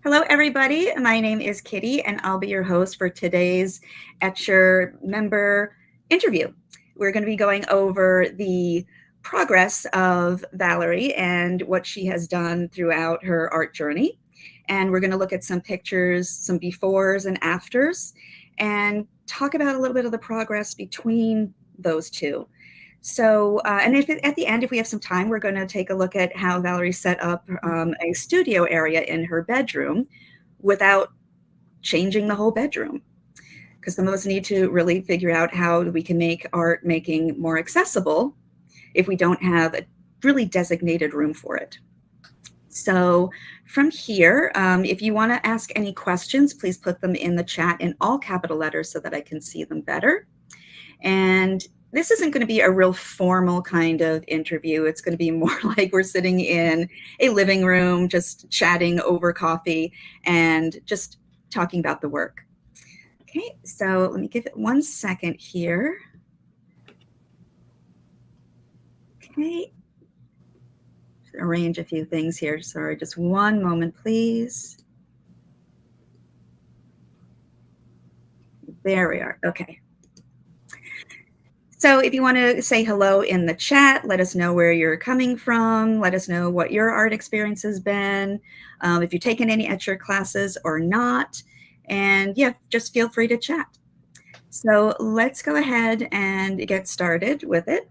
Hello, everybody. My name is Kitty, and I'll be your host for today's Etchr member interview. We're going to be going over the progress of Valerie and what she has done throughout her art journey. And we're going to look at some pictures, some befores and afters, and talk about a little bit of the progress between those two. So, and if at the end, if we have some time, we're going to take a look at how Valerie set up a studio area in her bedroom without changing the whole bedroom. Because some of us need to really figure out how we can make art making more accessible if we don't have a really designated room for it. So from here, if you want to ask any questions, please put them in the chat in all capital letters so that I can see them better. And this isn't going to be a real formal kind of interview. It's going to be more like we're sitting in a living room, just chatting over coffee and just talking about the work. Okay, so let me give it 1 second here. Okay, arrange a few things here. Sorry, just one moment, please. There we are. Okay. So if you want to say hello in the chat, let us know where you're coming from. Let us know what your art experience has been, if you've taken any Etchr classes or not. And yeah, just feel free to chat. So let's go ahead and get started with it.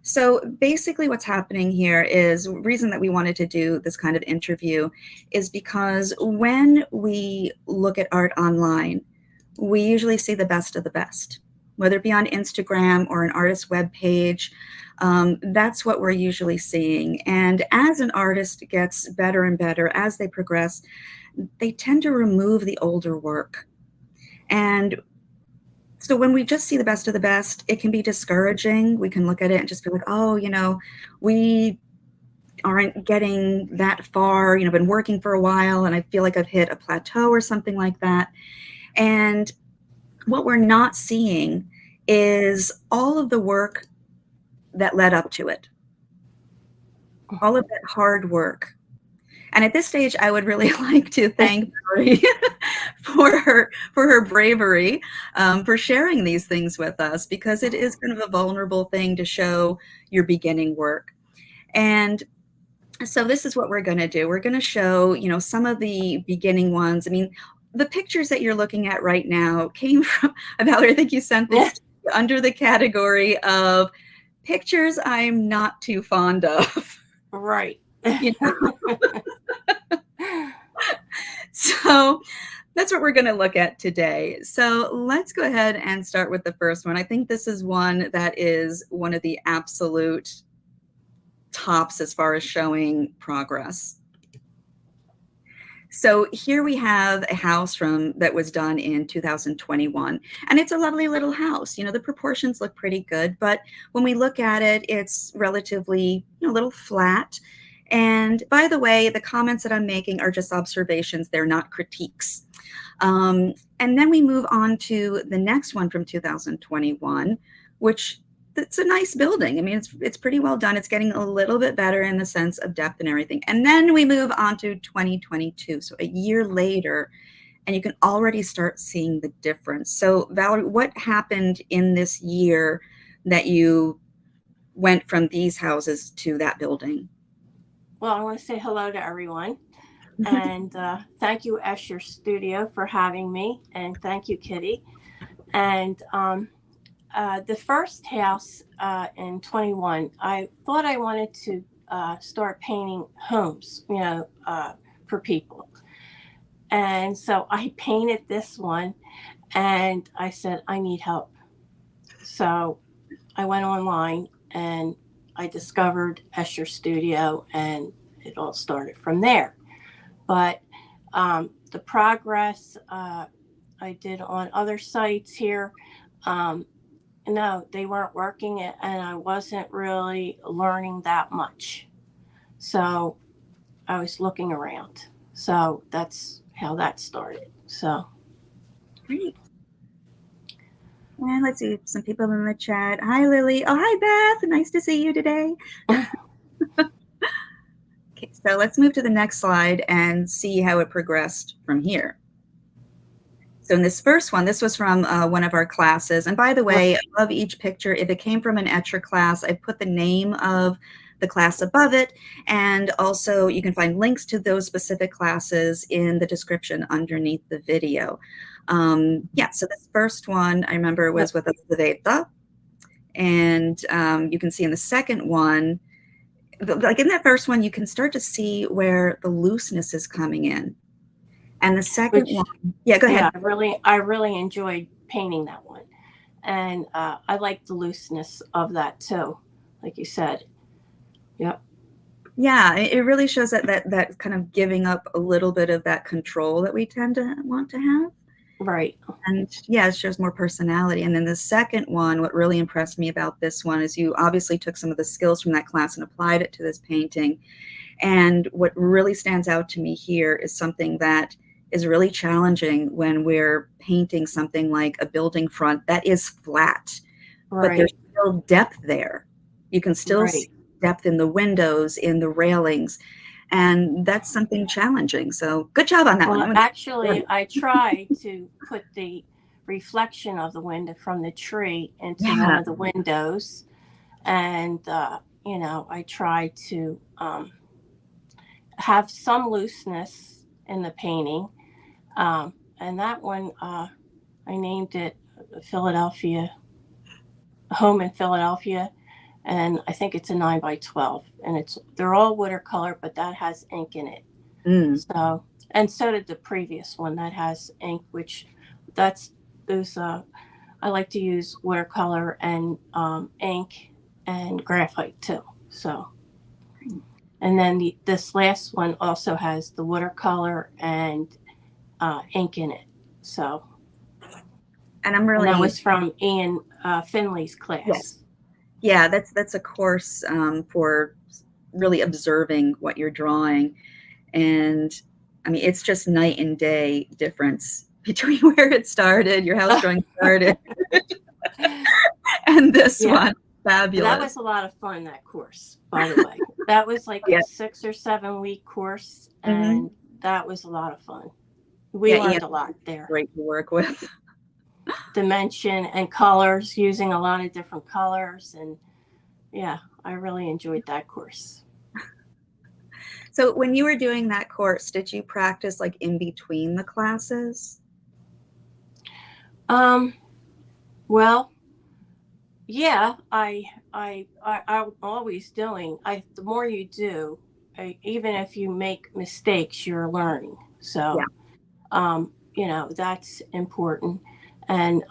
So basically what's happening here is the reason that we wanted to do this kind of interview is because when we look at art online, we usually see the best of the best. Whether it be on Instagram or an artist's webpage, that's what we're usually seeing. And as an artist gets better and better as they progress, they tend to remove the older work. And so when we just see the best of the best, it can be discouraging. We can look at it and just feel like, oh, we aren't getting that far, been working for a while and I feel like I've hit a plateau or something like that. And what we're not seeing is all of the work that led up to it, all of that hard work. And at this stage, I would really like to thank Valerie for her bravery, for sharing these things with us, because it is kind of a vulnerable thing to show your beginning work. And so this is what we're going to do. We're going to show, some of the beginning ones. I mean, the pictures that you're looking at right now came from, Valerie, I think you sent this under the category of pictures I'm not too fond of. Right. So that's what we're going to look at today. So let's go ahead and start with the first one. I think this is one that is one of the absolute tops as far as showing progress. So here we have a house that was done in 2021, and it's a lovely little house. The proportions look pretty good, but when we look at it, it's relatively a little flat. And by the way, the comments that I'm making are just observations. They're not critiques. And then we move on to the next one from 2021, which it's a nice building. I mean, it's pretty well done. It's getting a little bit better in the sense of depth and everything. And then we move on to 2022, so a year later, and you can already start seeing the difference. So Valerie, what happened in this year that you went from these houses to that building? Well, I want to say hello to everyone. And thank you, Etchr Studio, for having me. And thank you, Kitty. And the first house in 21, I thought I wanted to start painting homes, for people. And so I painted this one and I said, I need help. So I went online and I discovered Etchr Studio and it all started from there. But the progress I did on other sites here, no, they weren't working and I wasn't really learning that much. So I was looking around. So that's how that started. So Great. And let's see, some people in the chat. Hi, Lily. Oh, hi, Beth. Nice to see you today. Okay, so let's move to the next slide and see how it progressed from here. So in this first one, this was from one of our classes. And by the way, above each picture, if it came from an Etchr class, I put the name of the class above it. And also you can find links to those specific classes in the description underneath the video. Yeah, so this first one, I remember, was with Elizaveta. And you can see in the second one, like in that first one, you can start to see where the looseness is coming in. And the second one, yeah, go ahead. Yeah, I really enjoyed painting that one. And I like the looseness of that too, like you said. Yep. Yeah, it really shows that kind of giving up a little bit of that control that we tend to want to have. Right. And yeah, it shows more personality. And then the second one, what really impressed me about this one is you obviously took some of the skills from that class and applied it to this painting. And what really stands out to me here is something that is really challenging when we're painting something like a building front that is flat, Right. but there's still depth there. You can still see depth in the windows, in the railings, and that's something challenging. So good job on that one. Actually, I tried to put the reflection of the window from the tree into one of the windows, and you know, I tried to have some looseness in the painting. And that one, I named it Philadelphia, Home in Philadelphia. And I think it's a 9x12, and they're all watercolor, but that has ink in it. So, and so did the previous one that has ink, which I like to use watercolor and ink and graphite too. So, and then this last one also has the watercolor and ink in it. So, and that was from Ian Fennelly's class. Yes. Yeah, that's a course for really observing what you're drawing. And I mean, it's just night and day difference between where it started, your house drawing started, and this one. Fabulous. That was a lot of fun, that course, by the way. That was like a 6 or 7 week course, and that was a lot of fun. We learned a lot there. Great to work with. Dimension and colors, using a lot of different colors, and yeah, I really enjoyed that course. So when you were doing that course, did you practice like in between the classes? Well, yeah, I'm always doing. The more you do, even if you make mistakes, you're learning. So, you know, that's important. And,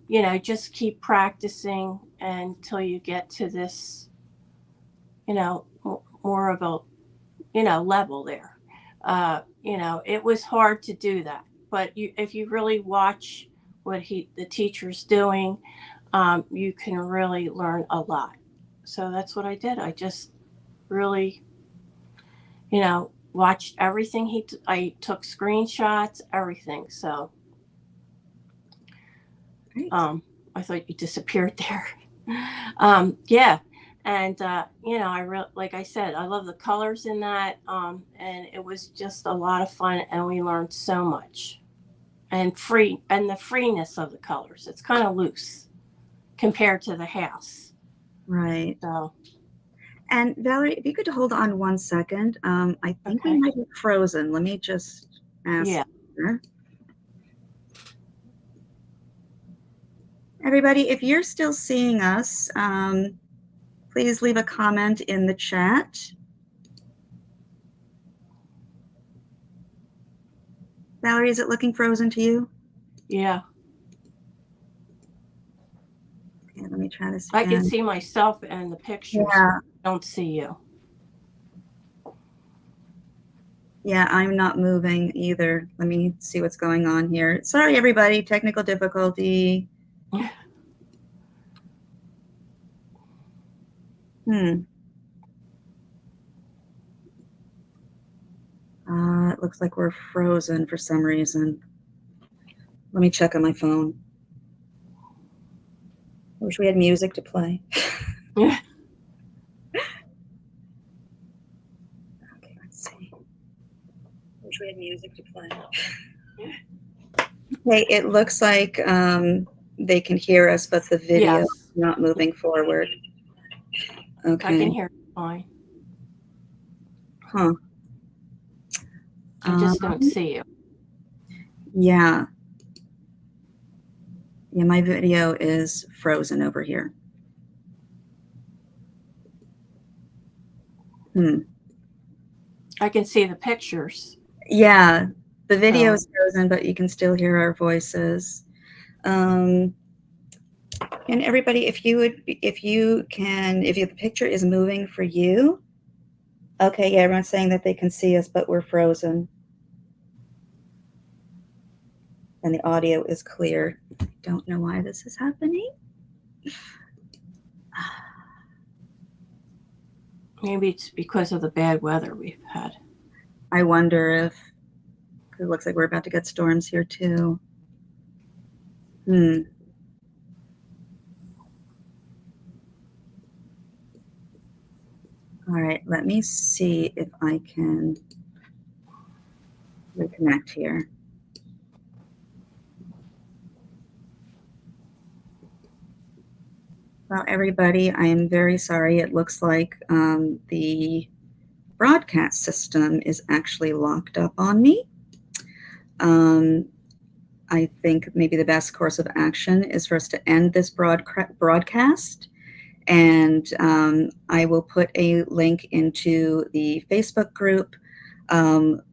you know, just keep practicing until you get to this, you know, more of a, you know, level there. You know, it was hard to do that. But if you really watch what the teacher's doing, you can really learn a lot. So that's what I did. I just really, you know, watched everything I took screenshots, everything. So I thought you disappeared there. Yeah. And, you know, like I said, I love the colors in that. And it was just a lot of fun, and we learned so much. And the freeness of the colors. It's kind of loose compared to the house. Right. So. And Valerie, if you could hold on 1 second, I think we might be frozen. Let me just ask. Yeah. Her. Everybody, if you're still seeing us, please leave a comment in the chat. Valerie, is it looking frozen to you? Yeah. Okay, let me try this again. I can see myself and the pictures. Yeah. I don't see you. Yeah, I'm not moving either. Let me see what's going on here. Sorry, everybody, technical difficulty. It looks like we're frozen for some reason. Let me check on my phone. I wish we had music to play. Okay, let's wish we had music to play. Okay, it looks like they can hear us, but the video is not moving forward. Okay. I can hear you fine. Huh. I just don't see you. Yeah. Yeah, my video is frozen over here. I can see the pictures. Yeah, the video is frozen, but you can still hear our voices. And everybody, if the picture is moving for you, okay, yeah, everyone's saying that they can see us, but we're frozen. And the audio is clear. I don't know why this is happening. Maybe it's because of the bad weather we've had. I wonder if, it looks like we're about to get storms here too. All right, let me see if I can reconnect here. Well, everybody, I am very sorry. It looks like the broadcast system is actually locked up on me. I think maybe the best course of action is for us to end this broadcast, and I will put a link into the Facebook group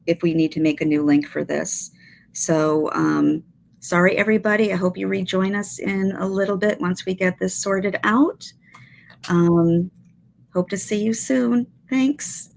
if we need to make a new link for this. So sorry, everybody. I hope you rejoin us in a little bit once we get this sorted out. Hope to see you soon. Thanks.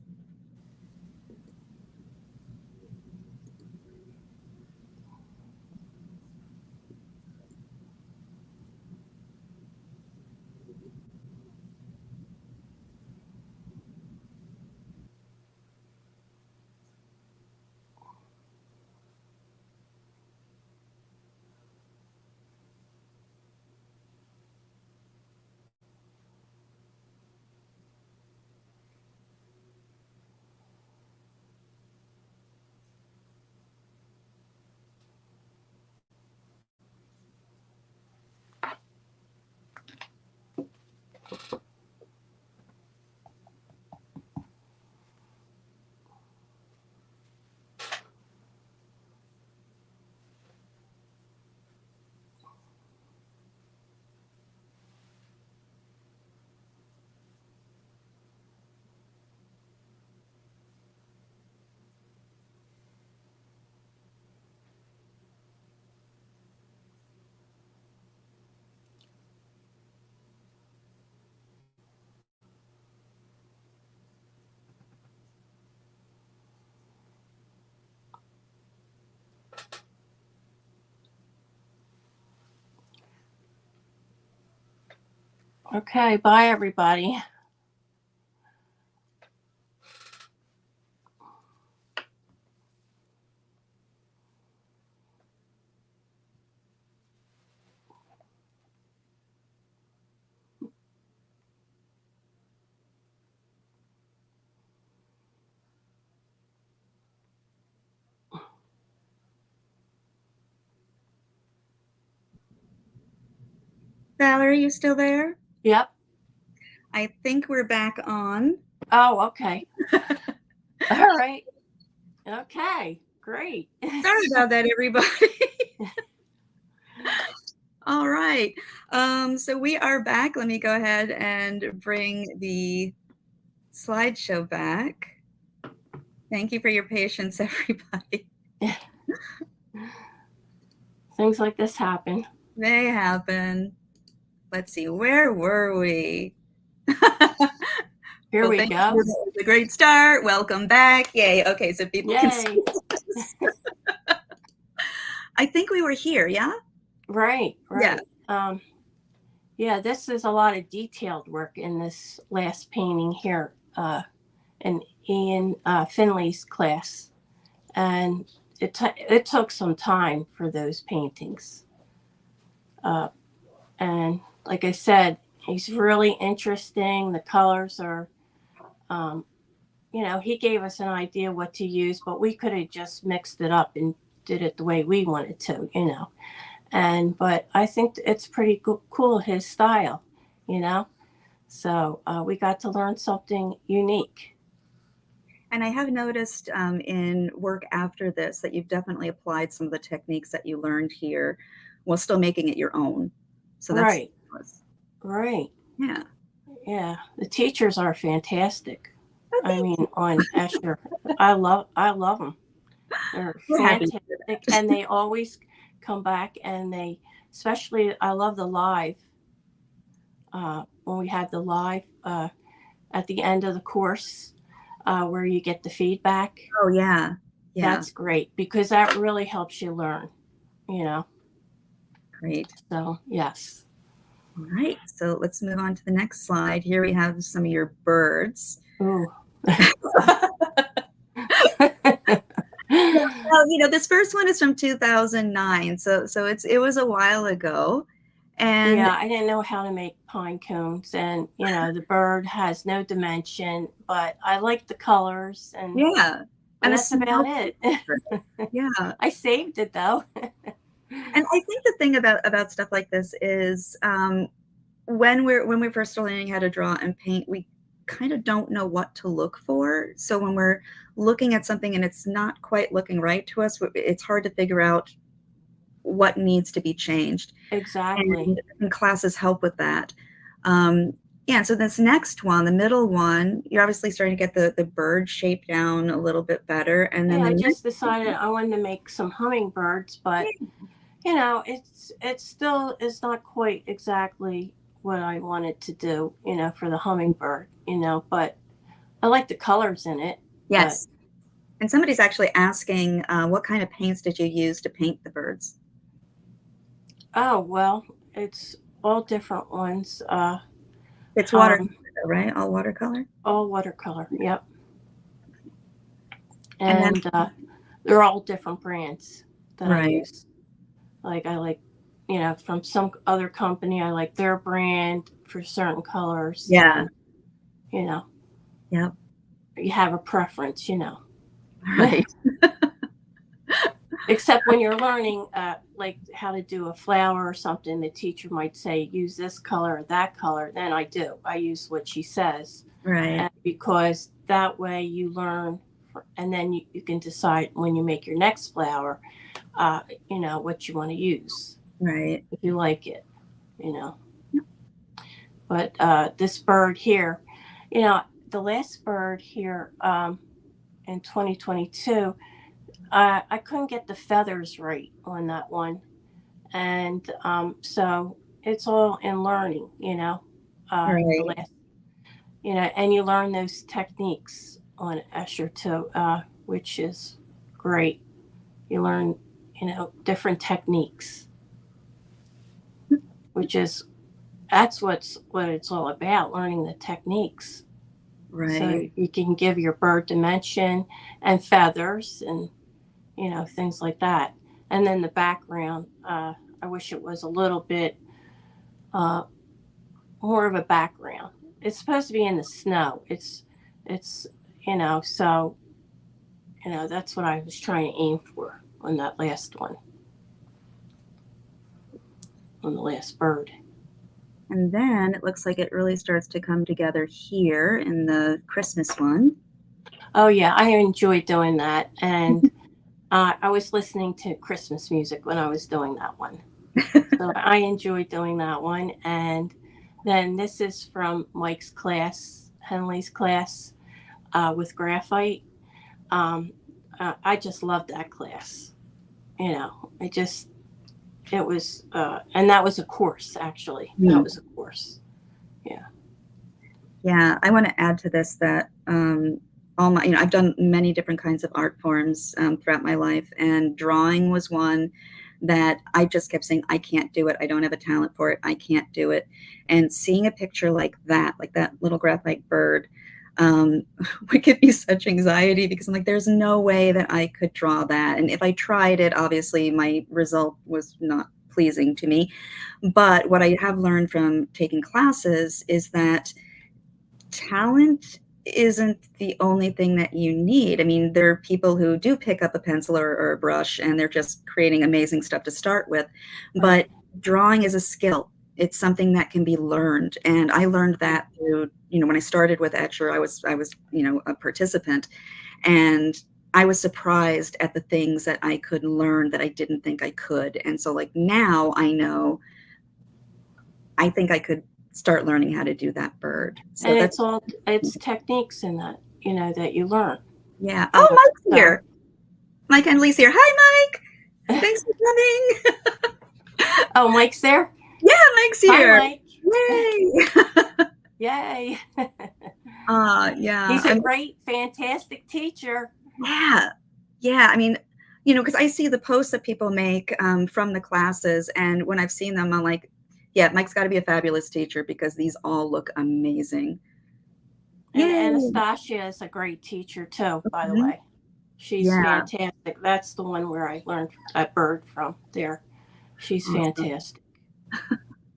Okay, bye everybody. Valerie, you still there? Yep. I think we're back on. Oh, okay. All right. Okay, great. Sorry about that, everybody. All right. So we are back. Let me go ahead and bring the slideshow back. Thank you for your patience, everybody. Things like this happen. They happen. Let's see, where were we? Here we go. That was a great start. Welcome back. Yay. Okay, so people can see us. I think we were here, yeah? Right. Yeah, this is a lot of detailed work in this last painting here in Ian Fennelly's class. And it took some time for those paintings. And like I said, he's really interesting. The colors are he gave us an idea what to use, but we could have just mixed it up and did it the way we wanted to, but I think it's pretty cool, his style, so we got to learn something unique. And I have noticed in work after this that you've definitely applied some of the techniques that you learned here while still making it your own. So that's right. Yeah. The teachers are fantastic. I mean, on Etchr, I love them. They're fantastic, and they always come back, and especially I love the live. When we have the live at the end of the course, where you get the feedback. Oh yeah. That's great, because that really helps you learn. Great. So yes. All right, so let's move on to the next slide. Here we have some of your birds. Ooh. Well, this first one is from 2009, so it was a while ago. And yeah, I didn't know how to make pine cones, and the bird has no dimension, but I like the colors, and and that's about it. Yeah, I saved it though. And I think the thing about stuff like this is when we're first learning how to draw and paint, we kind of don't know what to look for. So when we're looking at something and it's not quite looking right to us, it's hard to figure out what needs to be changed. Exactly. And classes help with that. So this next one, the middle one, you're obviously starting to get the bird shape down a little bit better. And then I just decided I wanted to make some hummingbirds, but it still is not quite exactly what I wanted to do, for the hummingbird, but I like the colors in it. Yes. And somebody's actually asking, what kind of paints did you use to paint the birds? Oh, well, it's all different ones. It's watercolor, right? All watercolor? All watercolor, yep. And they're all different brands that I use. Like I like, from some other company, I like their brand for certain colors. Yeah. And, Yep. You have a preference, Right. Except when you're learning, like how to do a flower or something, the teacher might say, use this color or that color. Then I do. I use what she says. Right. Because that way you learn, and then you can decide when you make your next flower, what you want to use. Right. If you like it, But this bird here, the last bird here in 2022, I couldn't get the feathers right on that one. And so it's all in learning, Right. the last, and you learn those techniques on Etchr too, which is great. You learn, different techniques, that's what it's all about, learning the techniques. Right. So you can give your bird dimension and feathers and, things like that. And then the background, I wish it was a little bit more of a background. It's supposed to be in the snow. It's so, that's what I was trying to aim for on that last one, on the last bird. And then it looks like it really starts to come together here in the Christmas one. Oh yeah, I enjoy doing that. And I was listening to Christmas music when I was doing that one. So I enjoy doing that one. And then this is from Mike's class, Hendley's class, with Graphite. I just loved that class. It was, and that was a course, actually. That was a course. Yeah. Yeah, I want to add to this that I've done many different kinds of art forms throughout my life, and drawing was one that I just kept saying, I can't do it. I don't have a talent for it. I can't do it. And seeing a picture like that little graphite bird, would give me such anxiety, because I'm like, there's no way that I could draw that. And if I tried it, obviously my result was not pleasing to me. But what I have learned from taking classes is that talent isn't the only thing that you need. I mean, there are people who do pick up a pencil or a brush and they're just creating amazing stuff to start with. But drawing is a skill. It's something that can be learned. And I learned that through, when I started with Etchr, I was, a participant, and I was surprised at the things that I could learn that I didn't think I could. And so like now I know, I think I could start learning how to do that bird. So and that's it's techniques in that, that you learn. Yeah. Oh, Mike's here. Mike Hendley's here. Hi, Mike. Thanks for coming. Oh, Mike's there? Yeah, Mike's here. Hi, Mike. Yay. Yay. Yeah. He's a great, fantastic teacher. Yeah. Yeah. I mean, because I see the posts that people make from the classes, and when I've seen them, I'm like, yeah, Mike's got to be a fabulous teacher because these all look amazing. And Anastasia is a great teacher too, by the way. She's fantastic. That's the one where I learned that bird from there. She's fantastic.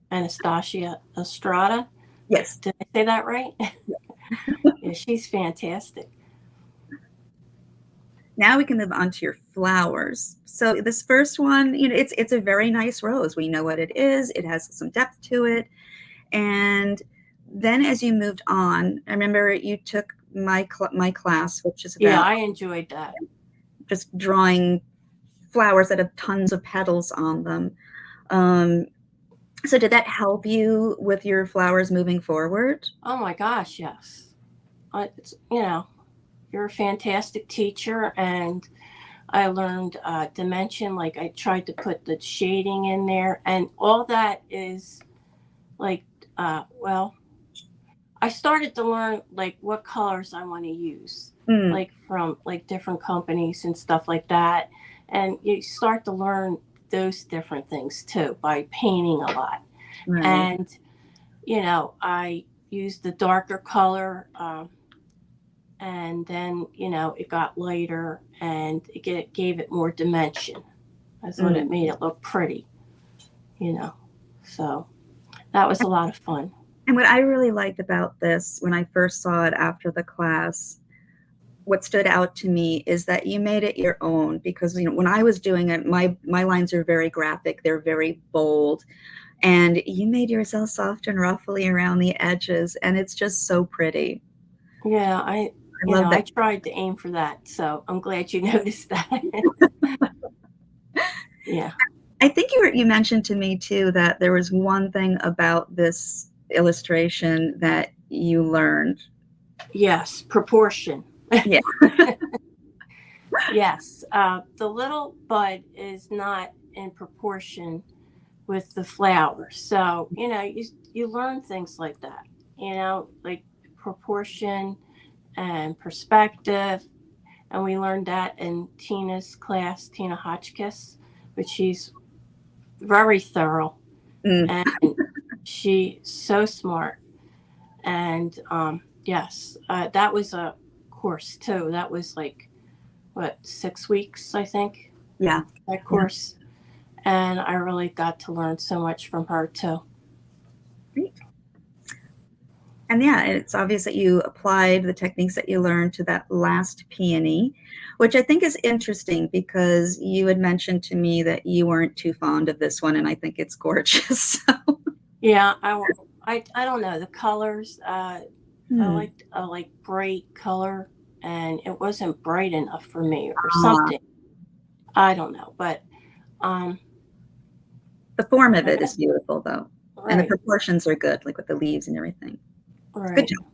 Anastasia Estrada. Yes. Did I say that right? Yeah, she's fantastic. Now we can move on to your flowers. So this first one, it's a very nice rose. We know what it is. It has some depth to it. And then as you moved on, I remember you took my class, which is about, I enjoyed that. Just drawing flowers that have tons of petals on them. So did that help you with your flowers moving forward? Oh my gosh, yes. You're a fantastic teacher, and I learned dimension. Like I tried to put the shading in there, and all that is like, I started to learn like what colors I want to use, like from like different companies and stuff like that. And you start to learn those different things too by painting a lot. Right. And, I used the darker color, and then, it got lighter and it gave it more dimension. That's what it made it look pretty, so that was a lot of fun. And what I really liked about this when I first saw it after the class, what stood out to me is that you made it your own, because when I was doing it, my lines are very graphic, they're very bold, and you made yourself soft and ruffly around the edges, and it's just so pretty. Yeah, I love that. I tried to aim for that, so I'm glad you noticed that. Yeah. I think you mentioned to me too that there was one thing about this illustration that you learned. Yes, proportion. Yeah. Yes, the little bud is not in proportion with the flower. So, you learn things like that, like proportion and perspective. And we learned that in Tina's class, Tina Hotchkiss, which she's very thorough. And she's so smart. And yes, that was a course too. That was like, 6 weeks, I think? Yeah. That course. And I really got to learn so much from her too. Great. And yeah, it's obvious that you applied the techniques that you learned to that last peony, which I think is interesting because you had mentioned to me that you weren't too fond of this one, and I think it's gorgeous. So. Yeah, I don't know, the colors. I liked a like bright color, and it wasn't bright enough for me or something. I don't know, but the form of it is beautiful though. Right. And the proportions are good, like with the leaves and everything. Right. Good job.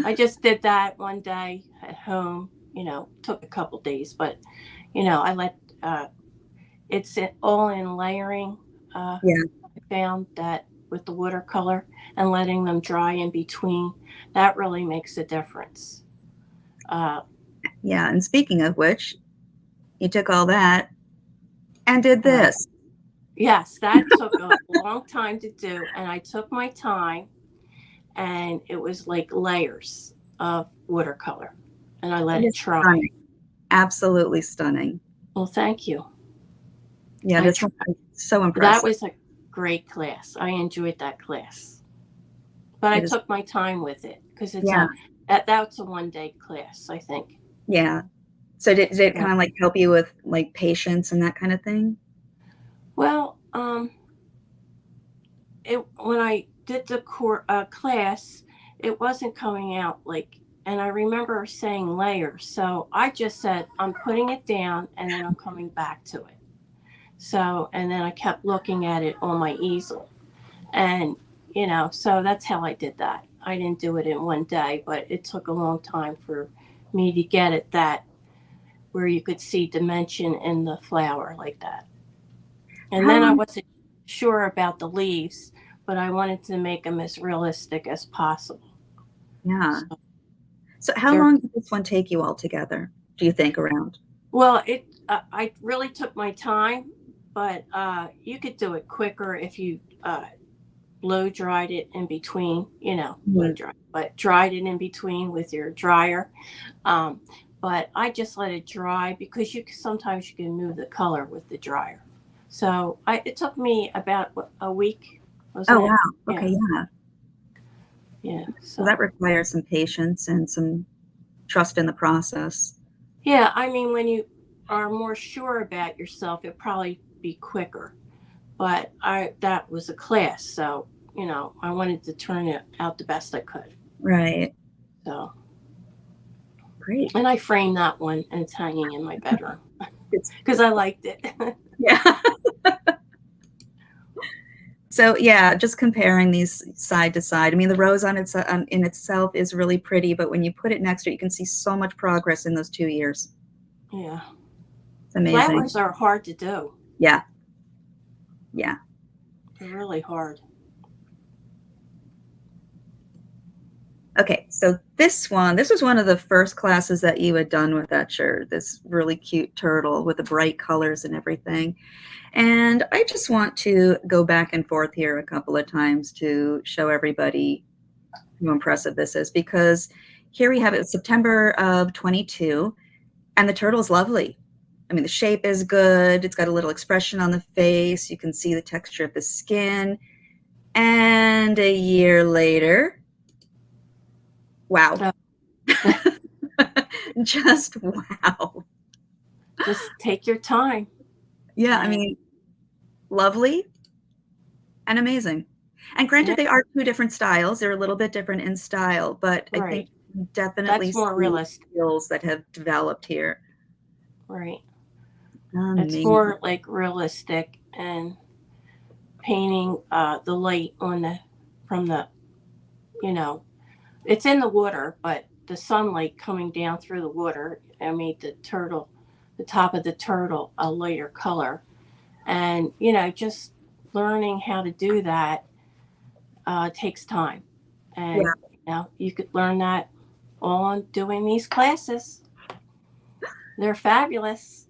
I just did that one day at home, took a couple days, but I let it's all in layering. I found that with the watercolor and letting them dry in between, that really makes a difference. Yeah, and speaking of which, you took all that and did this. Yes, that took a long time to do, and I took my time, and it was like layers of watercolor, and I let it dry. Stunning. Absolutely stunning. Well, thank you. Yeah, this was so impressive. That was a great class. I enjoyed that class, but I took my time with it because it's That's a 1-day class, I think. Yeah. So did it Yeah. kind of like help you with like patience and that kind of thing? Well, when I did the class, it wasn't coming out like, and I remember saying layers. So I just said, I'm putting it down and then I'm coming back to it. So, and then I kept looking at it on my easel. And, so that's how I did that. I didn't do it in 1 day, but it took a long time for me to get it that where you could see dimension in the flower like that. And How then I long? wasn't sure about the leaves, but I wanted to make them as realistic as possible. Yeah. So So how long did this one take you altogether, do you think, around? well, I really took my time, but you could do it quicker if you blow dried it in between, blow Mhm. dry, but dried it in between with your dryer. Um, but I just let it dry because sometimes you can move the color with the dryer. So it took me about a week, Oh, wasn't it? wow. Okay, Yeah, yeah. yeah. So that requires some patience and some trust in the process. Yeah, I mean, when you are more sure about yourself, it'd probably be quicker. But that was a class, so I wanted to turn it out the best I could. Right. So, Great. and I framed that one, and it's hanging in my bedroom It's because I liked it. yeah. So yeah, just comparing these side to side. I mean, the rose in itself is really pretty, but when you put it next to it, you can see so much progress in those 2 years. Yeah, It's amazing. flowers are hard to do. Yeah. Yeah. They're really hard. Okay, so this was one of the first classes that you had done with Etchr, this really cute turtle with the bright colors and everything. And I just want to go back and forth here a couple of times to show everybody how impressive this is, because here we have it, September of 22, and the turtle's lovely. I mean, the shape is good. It's got a little expression on the face. You can see the texture of the skin. And a year later, wow. Just wow. Just take your time. Yeah, I mean, lovely and amazing. And granted, Yeah, they are two different styles. They're a little bit different in style, but I think right. definitely That's more see realistic. skills that have developed here. Right. It's Amazing. more like realistic and painting the light on from the it's in the water, but the sunlight coming down through the water, I made the top of the turtle a lighter color. And, just learning how to do that takes time. Yeah. And, you could learn that all on doing these classes. They're fabulous.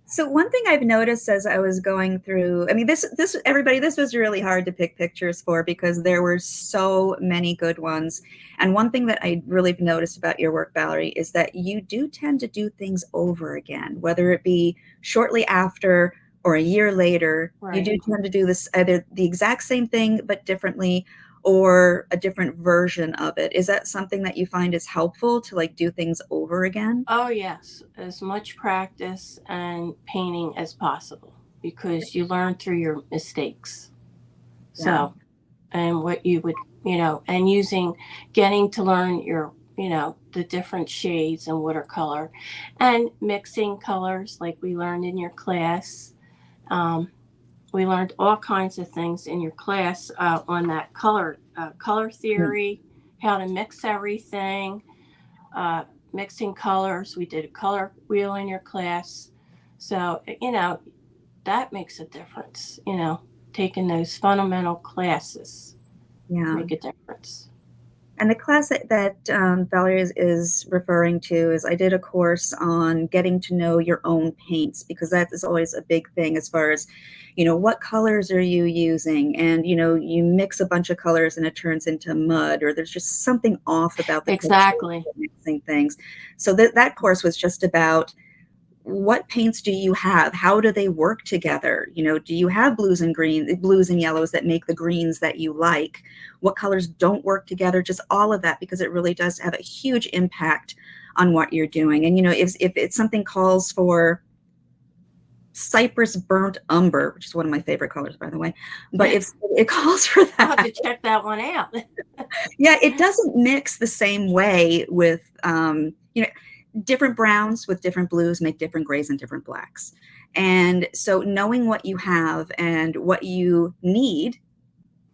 So one thing I've noticed as I was going through, I mean, this everybody, this was really hard to pick pictures for because there were so many good ones. And one thing that I really noticed about your work, Valerie, is that you do tend to do things over again, whether it be shortly after or a year later. You Right. do tend to do this either the exact same thing but differently, or a different version of it. Is that something that you find is helpful to like do things over again? Oh, yes. As much practice and painting as possible because you learn through your mistakes. Yeah. So, and what you would, and getting to learn the different shades and watercolor and mixing colors like we learned in your class. We learned all kinds of things in your class on that color theory, how to mix everything, uh, mixing colors. We did a color wheel in your class. So, that makes a difference, taking those fundamental classes Yeah. make a difference. And the class that Valerie is referring to is I did a course on getting to know your own paints, because that is always a big thing as far as, what colors are you using? And, you mix a bunch of colors and it turns into mud, or there's just something off about the picture Exactly. of mixing things. So that course was just about what paints do you have? How do they work together? You know, do you have blues and yellows that make the greens that you like? What colors don't work together? Just all of that, because it really does have a huge impact on what you're doing. And, you know, if it's something calls for cypress burnt umber, which is one of my favorite colors, by the way, but if it calls for that, I'll have to check that one out. yeah, it doesn't mix the same way with, you know, different browns with different blues make different grays and different blacks. And so knowing what you have and what you need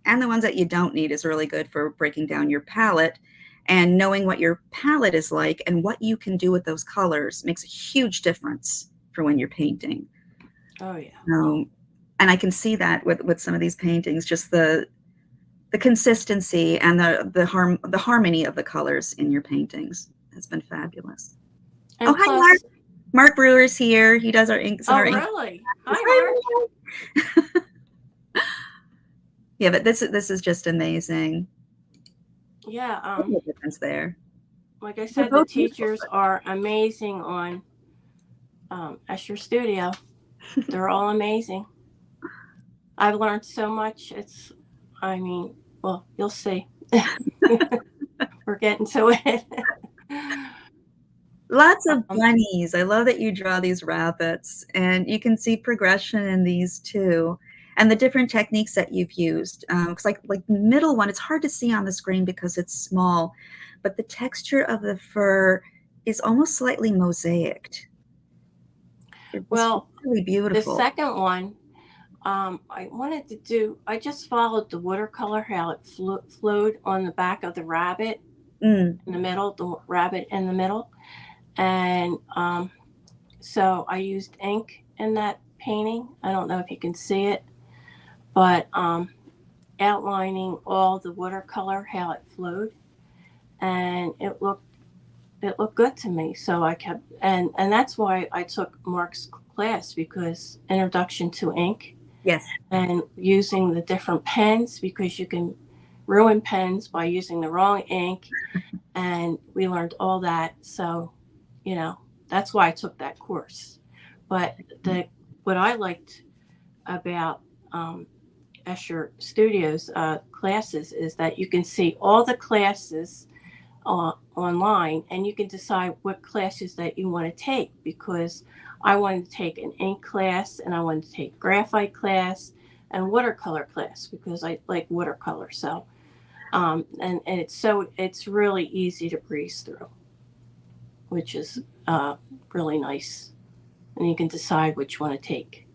and the ones that you don't need is really good for breaking down your palette. And knowing what your palette is like and what you can do with those colors makes a huge difference for when you're painting. Oh, yeah. And I can see that with some of these paintings, just the consistency and the harmony of the colors in your paintings has been fabulous. And oh, hi, Mark. Mark Brewer's here. He does our inks. Oh, really? Hi, Mark. Yeah, but this is just amazing. Yeah. No difference there. Like I said, the teachers are amazing on Etchr Studio. They're all amazing. I've learned so much. I mean, well, you'll see. We're getting to it. Lots of bunnies. I love that you draw these rabbits, and you can see progression in these too, and the different techniques that you've used. Because like the middle one, it's hard to see on the screen because it's small, but the texture of the fur is almost slightly mosaiced. It's really beautiful. The second one, I just followed the watercolor, how it flowed on the back of the rabbit in the middle, the rabbit in the middle. And so I used ink in that painting. I don't know if you can see it, but outlining all the watercolor, how it flowed. And it looked good to me. So I kept, and that's why I took Mark's class, because Introduction to Ink. Yes. And using the different pens, because you can ruin pens by using the wrong ink. And we learned all that. So, you know, that's why I took that course. But what I liked about Etchr Studios classes is that you can see all the classes online, and you can decide what classes that you want to take, because I wanted to take an ink class, and I wanted to take graphite class and watercolor class, because I like watercolor. So and it's really easy to breeze through, which is really nice, and you can decide which one to take.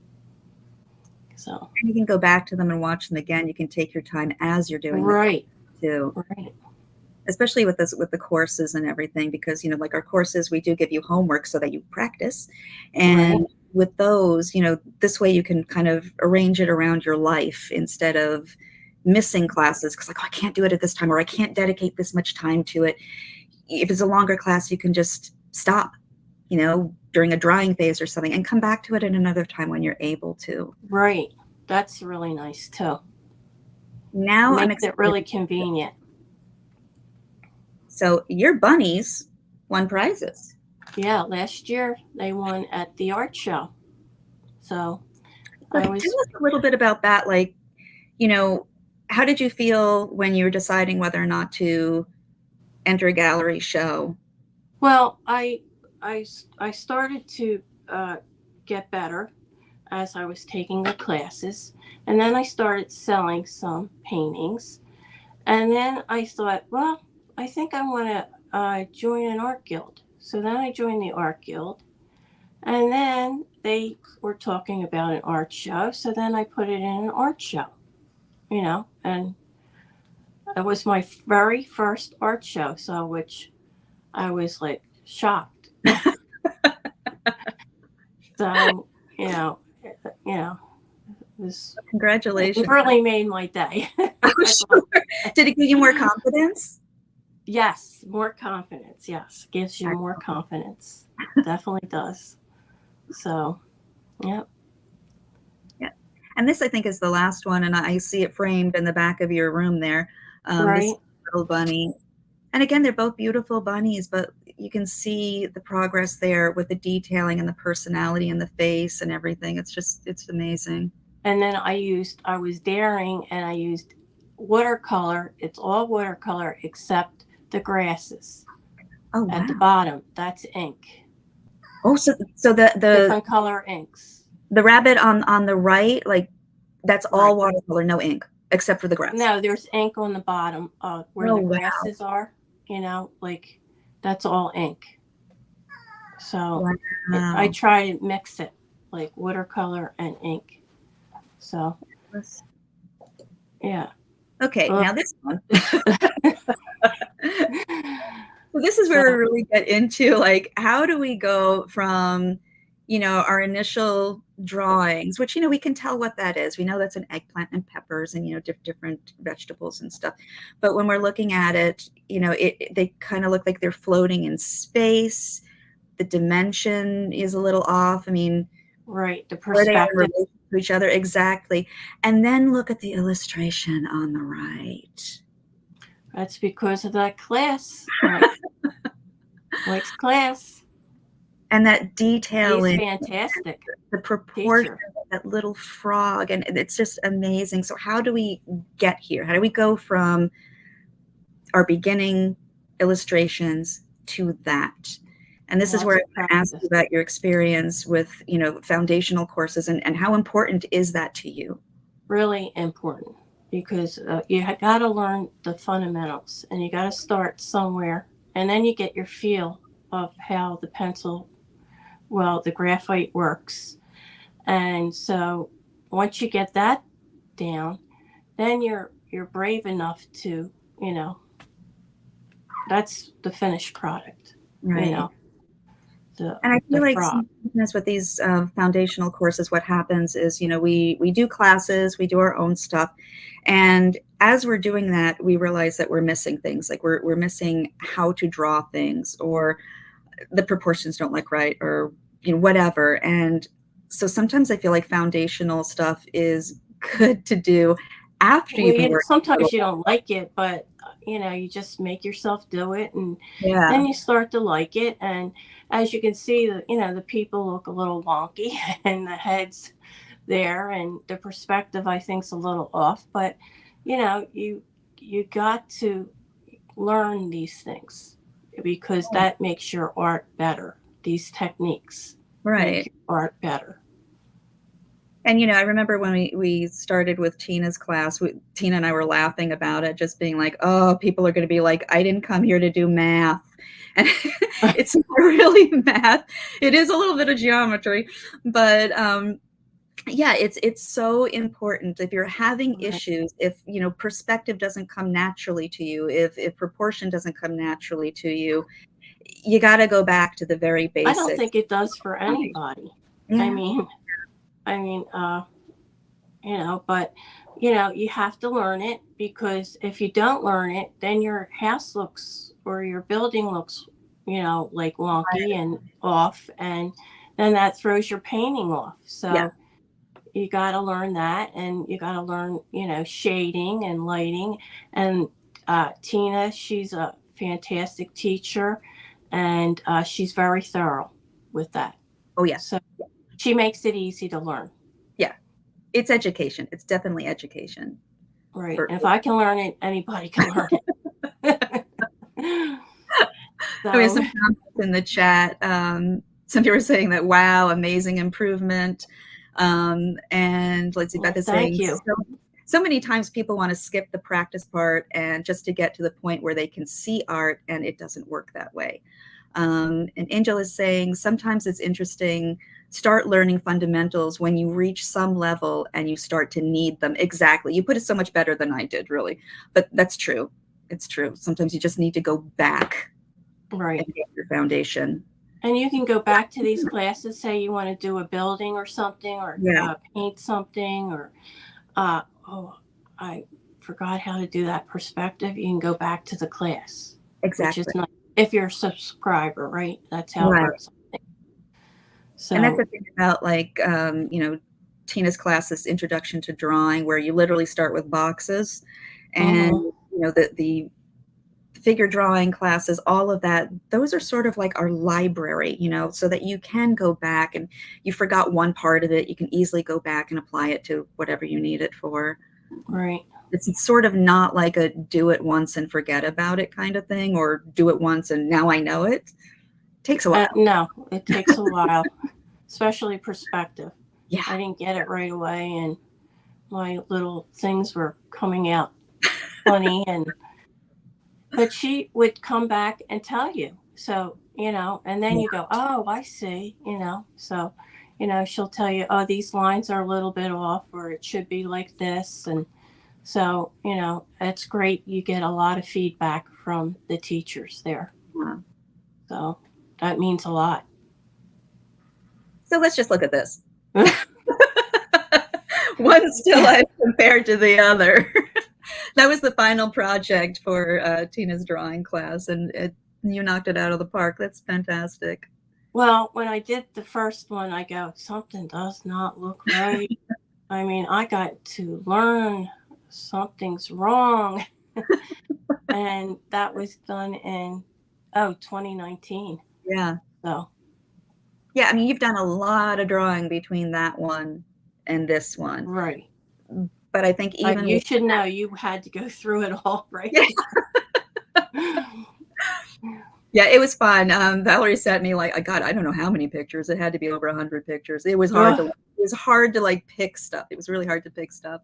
So and you can go back to them and watch them again. You can take your time as you're doing right too. Right. Especially with the courses and everything, because, you know, like our courses, we do give you homework so that you practice. And right. With those, you know, this way you can kind of arrange it around your life instead of missing classes because, like, oh, I can't do it at this time, or I can't dedicate this much time to it. If it's a longer class, you can just stop, you know, during a drying phase or something, and come back to it at another time when you're able to. Right. That's really nice too. Now makes it really convenient. So your bunnies won prizes. Yeah, last year they won at the art show. So tell us a little bit about that. Like, you know, how did you feel when you were deciding whether or not to enter a gallery show? Well, I started to get better as I was taking the classes, and then I started selling some paintings, and then I thought, well, I think I want to join an art guild. So then I joined the art guild, and then they were talking about an art show. So then I put it in an art show, you know, and it was my very first art show. So, which I was like shocked. So, you know, it was, congratulations. It really made my day. Sure. Did it give you more confidence? Yes, more confidence. Yes, gives you more confidence. Definitely does. So, yeah. Yeah. And this, I think, is the last one, and I see it framed in the back of your room there. Right. This little bunny. And again, they're both beautiful bunnies, but you can see the progress there with the detailing and the personality and the face and everything. It's amazing. And then I was daring, and I used watercolor. It's all watercolor except the grasses. Oh, At the wow. bottom, that's ink. Oh, so the Different color inks. the rabbit on the right, like that's all Right. watercolor, no ink, except for the grass. No, there's ink on the bottom where Oh, the wow. grasses are, like that's all ink. So Wow. I try to mix it, like watercolor and ink. So, yeah. Okay, now this one. So this is where we really get into, like, how do we go from, our initial drawings, which, we can tell what that is. We know that's an eggplant and peppers and, different vegetables and stuff. But when we're looking at it, they kind of look like they're floating in space. The dimension is a little off. I mean, right, the where they are in perspective. relation to each other, exactly. And then look at the illustration on the right. That's because of that class. Mike's class. And that detailing. He's fantastic. The proportion teacher. of that little frog, and it's just amazing. So how do we get here? How do we go from our beginning illustrations to that? And this is where I want to ask you about your experience with, foundational courses, and how important is that to you? Really important, because you got to learn the fundamentals, and you got to start somewhere, and then you get your feel of how the pencil, the graphite works. And so once you get that down, then you're brave enough to, that's the finished product, right? And I feel like sometimes with these foundational courses, what happens is, we do classes, we do our own stuff. And as we're doing that, we realize that we're missing things. Like we're missing how to draw things, or the proportions don't look right, or, whatever. And so sometimes I feel like foundational stuff is good to do after you've been working. Sometimes you don't like it, but you just make yourself do it, and then you start to like it. And as you can see, the people look a little wonky and the heads there, and the perspective I think is a little off, but you got to learn these things, because that makes your art better. These techniques make your art better. And, I remember when we started with Tina's class, Tina and I were laughing about it, just being like, oh, people are going to be like, I didn't come here to do math. And it's not really math. It is a little bit of geometry. But yeah, it's so important. If you're having issues, if, perspective doesn't come naturally to you, if proportion doesn't come naturally to you, you got to go back to the very basics. I don't think it does for anybody. Yeah. I mean, but, you have to learn it, because if you don't learn it, then your house looks, or your building looks, like wonky and off, and then that throws your painting off. So you got to learn that, and you got to learn, shading and lighting. And Tina, she's a fantastic teacher, and she's very thorough with that. Oh, yeah. So she makes it easy to learn. Yeah. It's education. It's definitely education. Right. And if I can learn it, anybody can learn it. So, we have some comments in the chat. Some people are saying that, wow, amazing improvement. And let's see, Beth is saying, thank you. So many times people want to skip the practice part and just to get to the point where they can see art, and it doesn't work that way. And Angel is saying, sometimes it's interesting, start learning fundamentals when you reach some level and you start to need them. Exactly. You put it so much better than I did, really. But that's true. It's true. Sometimes you just need to go back and get your foundation. And you can go back to these classes, say you want to do a building or something, or paint something, or, I forgot how to do that perspective. You can go back to the class. Exactly. Which is not, if you're a subscriber, right? That's how it works. So, and that's the thing about, like, Tina's class, this introduction to drawing, where you literally start with boxes, and the figure drawing classes, all of that, those are sort of like our library, so that you can go back, and you forgot one part of it, you can easily go back and apply it to whatever you need it for. Right. It's sort of not like a do it once and forget about it kind of thing, or do it once and now I know it. Takes a while. No, it takes a while, especially perspective. Yeah. I didn't get it right away, and my little things were coming out funny, but she would come back and tell you. So, and then you go, oh, I see, so, she'll tell you, oh, these lines are a little bit off, or it should be like this. And so, it's great. You get a lot of feedback from the teachers there. Yeah. So that means a lot. So let's just look at this. One still life compared to the other. That was the final project for Tina's drawing class, and you knocked it out of the park. That's fantastic. Well, when I did the first one, I go, something does not look right. I mean, I got to learn something's wrong. And that was done in 2019. Yeah. So yeah, I mean, you've done a lot of drawing between that one and this one. Right. But I think even you should know you had to go through it all, right? Yeah. Yeah, it was fun. Valerie sent me I don't know how many pictures. It had to be over 100 pictures. It was hard to pick stuff. It was really hard to pick stuff.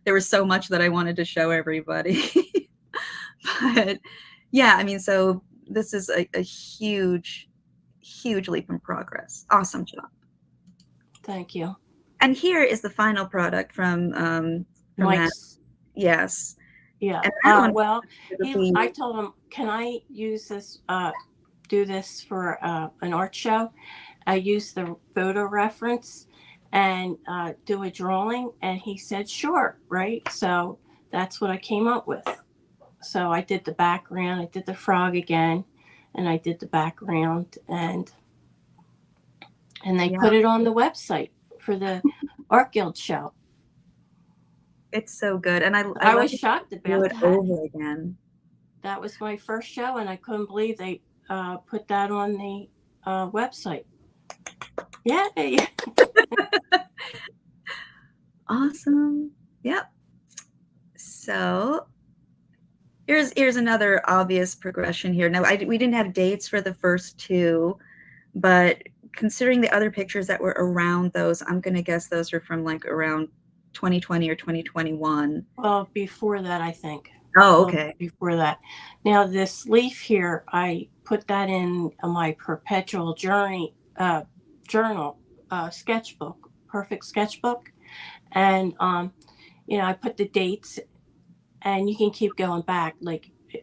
There was so much that I wanted to show everybody. But yeah, I mean, so this is a huge leap in progress. Awesome job. Thank you. And here is the final product from that. Yes. Yeah. Well, I told him, can I use this, do this for an art show? I used the photo reference and do a drawing. And he said, sure. Right. So that's what I came up with. So I did the background. I did the frog again, and I did the background, and they put it on the website for the Art Guild show. It's so good, and I was shocked about that. Over again. That was my first show, and I couldn't believe they put that on the website. Yeah. Awesome. Yep. So here's another obvious progression here. Now, we didn't have dates for the first two, but considering the other pictures that were around those, I'm going to guess those are from around 2020 or 2021. Well, before that, I think. Oh, okay. Before that. Now, this leaf here, I put that in my perpetual journal, sketchbook, perfect sketchbook. And, I put the dates, and you can keep going back.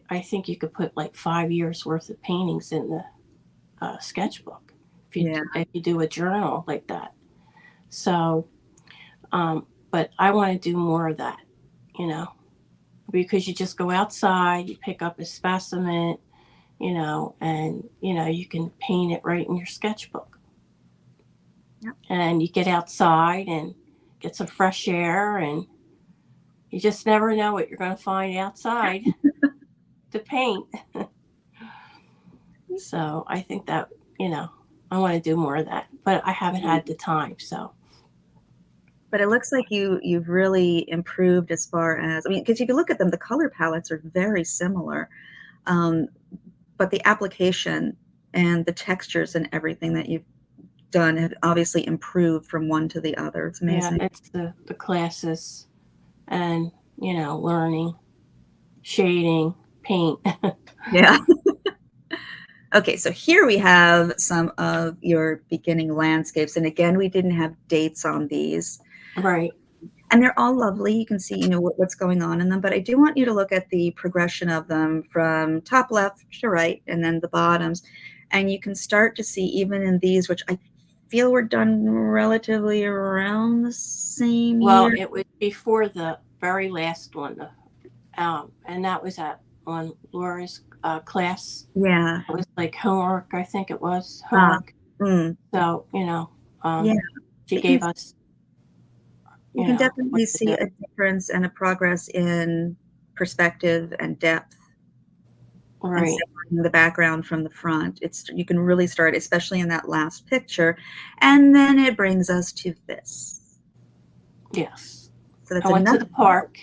I think you could put 5 years worth of paintings in the sketchbook if you do a journal like that. So, but I want to do more of that, because you just go outside, you pick up a specimen, and, you can paint it right in your sketchbook. Yep. And you get outside and get some fresh air, and you just never know what you're going to find outside to paint. So I think that, I want to do more of that, but I haven't had the time. So. But it looks like you've really improved as far as, because if you look at them, the color palettes are very similar, but the application and the textures and everything that you've done have obviously improved from one to the other. It's amazing. Yeah, it's the classes and, learning, shading, paint. Yeah. Okay, so here we have some of your beginning landscapes. And again, we didn't have dates on these. Right. And they're all lovely. You can see, what's going on in them. But I do want you to look at the progression of them from top left to right, and then the bottoms. And you can start to see, even in these, which I feel were done relatively around the same year. Well, it was before the very last one. And that was on Laura's class. Yeah. It was homework, I think it was. Homework. So, she gave us. You can definitely see a difference and a progress in perspective and depth. Right. and separating the background from the front. You can really start, especially in that last picture. And then it brings us to this. Yes. So that's I went to another the park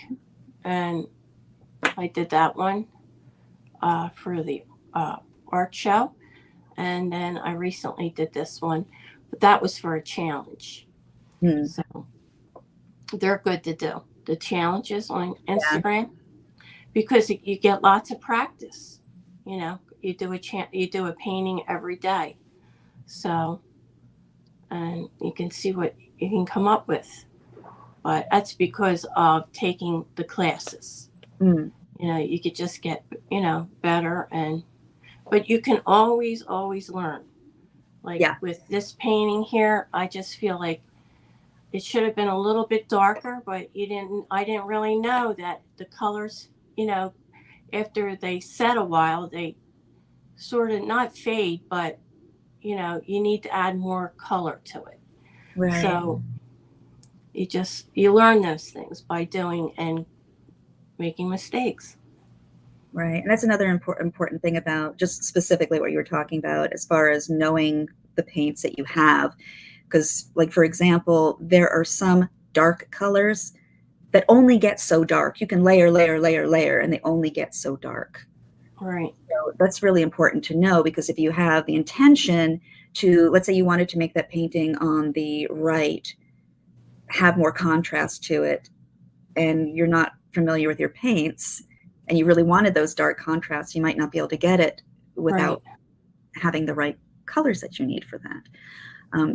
and I did that one for the art show. And then I recently did this one, but that was for a challenge. So they're good to do. The challenges on Instagram, because you get lots of practice. You know, you do a painting every day. So, and you can see what you can come up with. But that's because of taking the classes. You know, you could just get, better, but you can always learn. Like with this painting here, I just feel like it should have been a little bit darker, but I didn't really know that the colors, after they set a while, they sort of not fade, but you need to add more color to it. Right. So you learn those things by doing and making mistakes. Right. And that's another important thing about just specifically what you were talking about as far as knowing the paints that you have. Because, like, for example, there are some dark colors that only get so dark. You can layer, and they only get so dark. Right. So that's really important to know, because if you have the intention to, let's say you wanted to make that painting on the right have more contrast to it, and you're not familiar with your paints, and you really wanted those dark contrasts, you might not be able to get it without having the right colors that you need for that.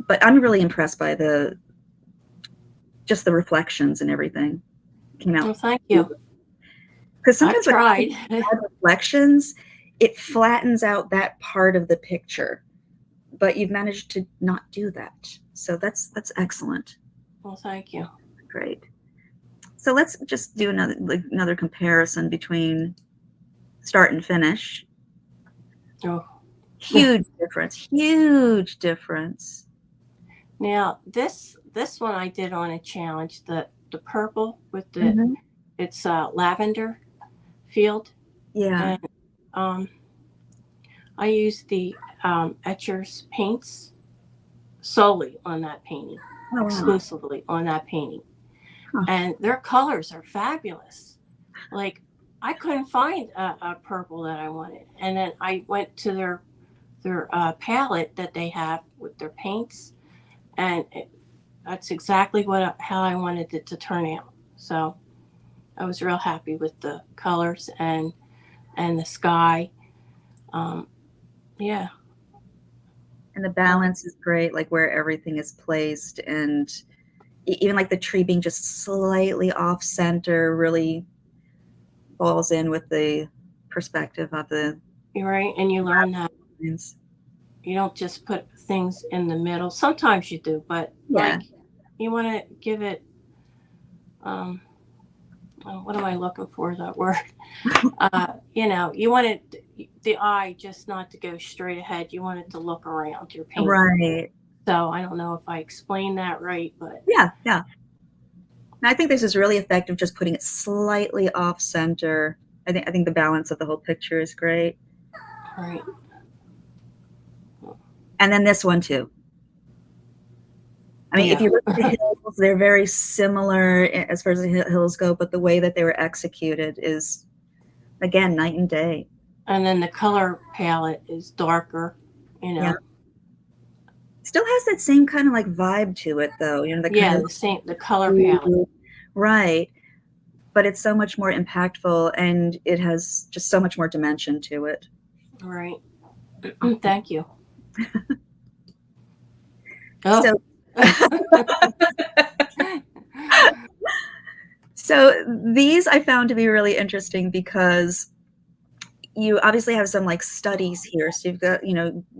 But I'm really impressed by just the reflections and everything. Came out. Well, thank you. Because sometimes I've tried. reflections, it flattens out that part of the picture, but you've managed to not do that. So that's excellent. Well, thank you. Great. So let's just do another comparison between start and finish. Oh. Huge difference. Huge difference. Now this one I did on a challenge. The purple with the it's lavender field. Yeah. And I used the Etchr's paints solely on that painting, exclusively on that painting. And their colors are fabulous. Like, I couldn't find a purple that I wanted. And then I went to their palette that they have with their paints, and that's exactly how I wanted it to turn out. So I was real happy with the colors and the sky. Yeah. And the balance is great, like where everything is placed, and even like the tree being just slightly off center really falls in with the perspective of the. You're right. And you learn that you don't just put things in the middle. Sometimes you do, but like you want to give it, what am I looking for, that word? You want the eye just not to go straight ahead. You want it to look around your painting. Right. So I don't know if I explained that right, but yeah. And I think this is really effective, just putting it slightly off center. I think the balance of the whole picture is great. Right. And then this one too. I mean, if you look at the hills, they're very similar as far as the hills go, but the way that they were executed is, again, night and day. And then the color palette is darker, Yeah. Still has that same kind of like vibe to it, though. The color palette. Right. But it's so much more impactful, and it has just so much more dimension to it. Right. Thank you. So these I found to be really interesting, because you obviously have some like studies here. So you've got,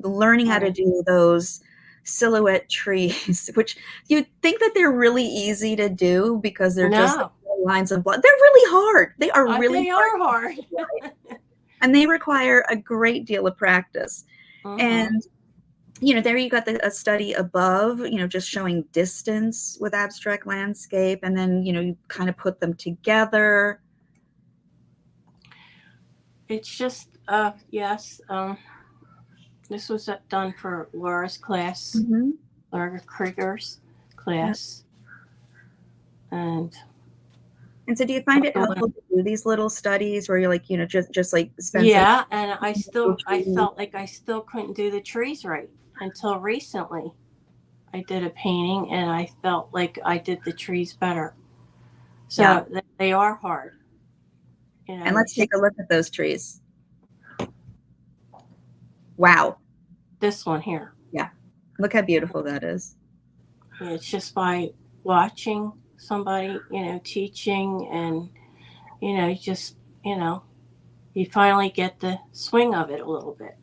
learning how to do those silhouette trees, which you'd think that they're really easy to do because they're just lines of blood. They're really hard. They are really hard. And they require a great deal of practice. And there you got a study above, just showing distance with abstract landscape, and then, you kind of put them together. It's just Yes. This was done for Laura's class, Mm-hmm. Laura Krieger's Yep. class. And so do you find it helpful to do these little studies where you're like, just like spend yeah, and I trees? felt like I still couldn't do the trees right until recently. I did a painting and I felt like I did the trees better. So they are hard. And let's take a look at those trees. Wow. This one here. Yeah. Look how beautiful that is. It's just by watching somebody, teaching and, just, you finally get the swing of it a little bit.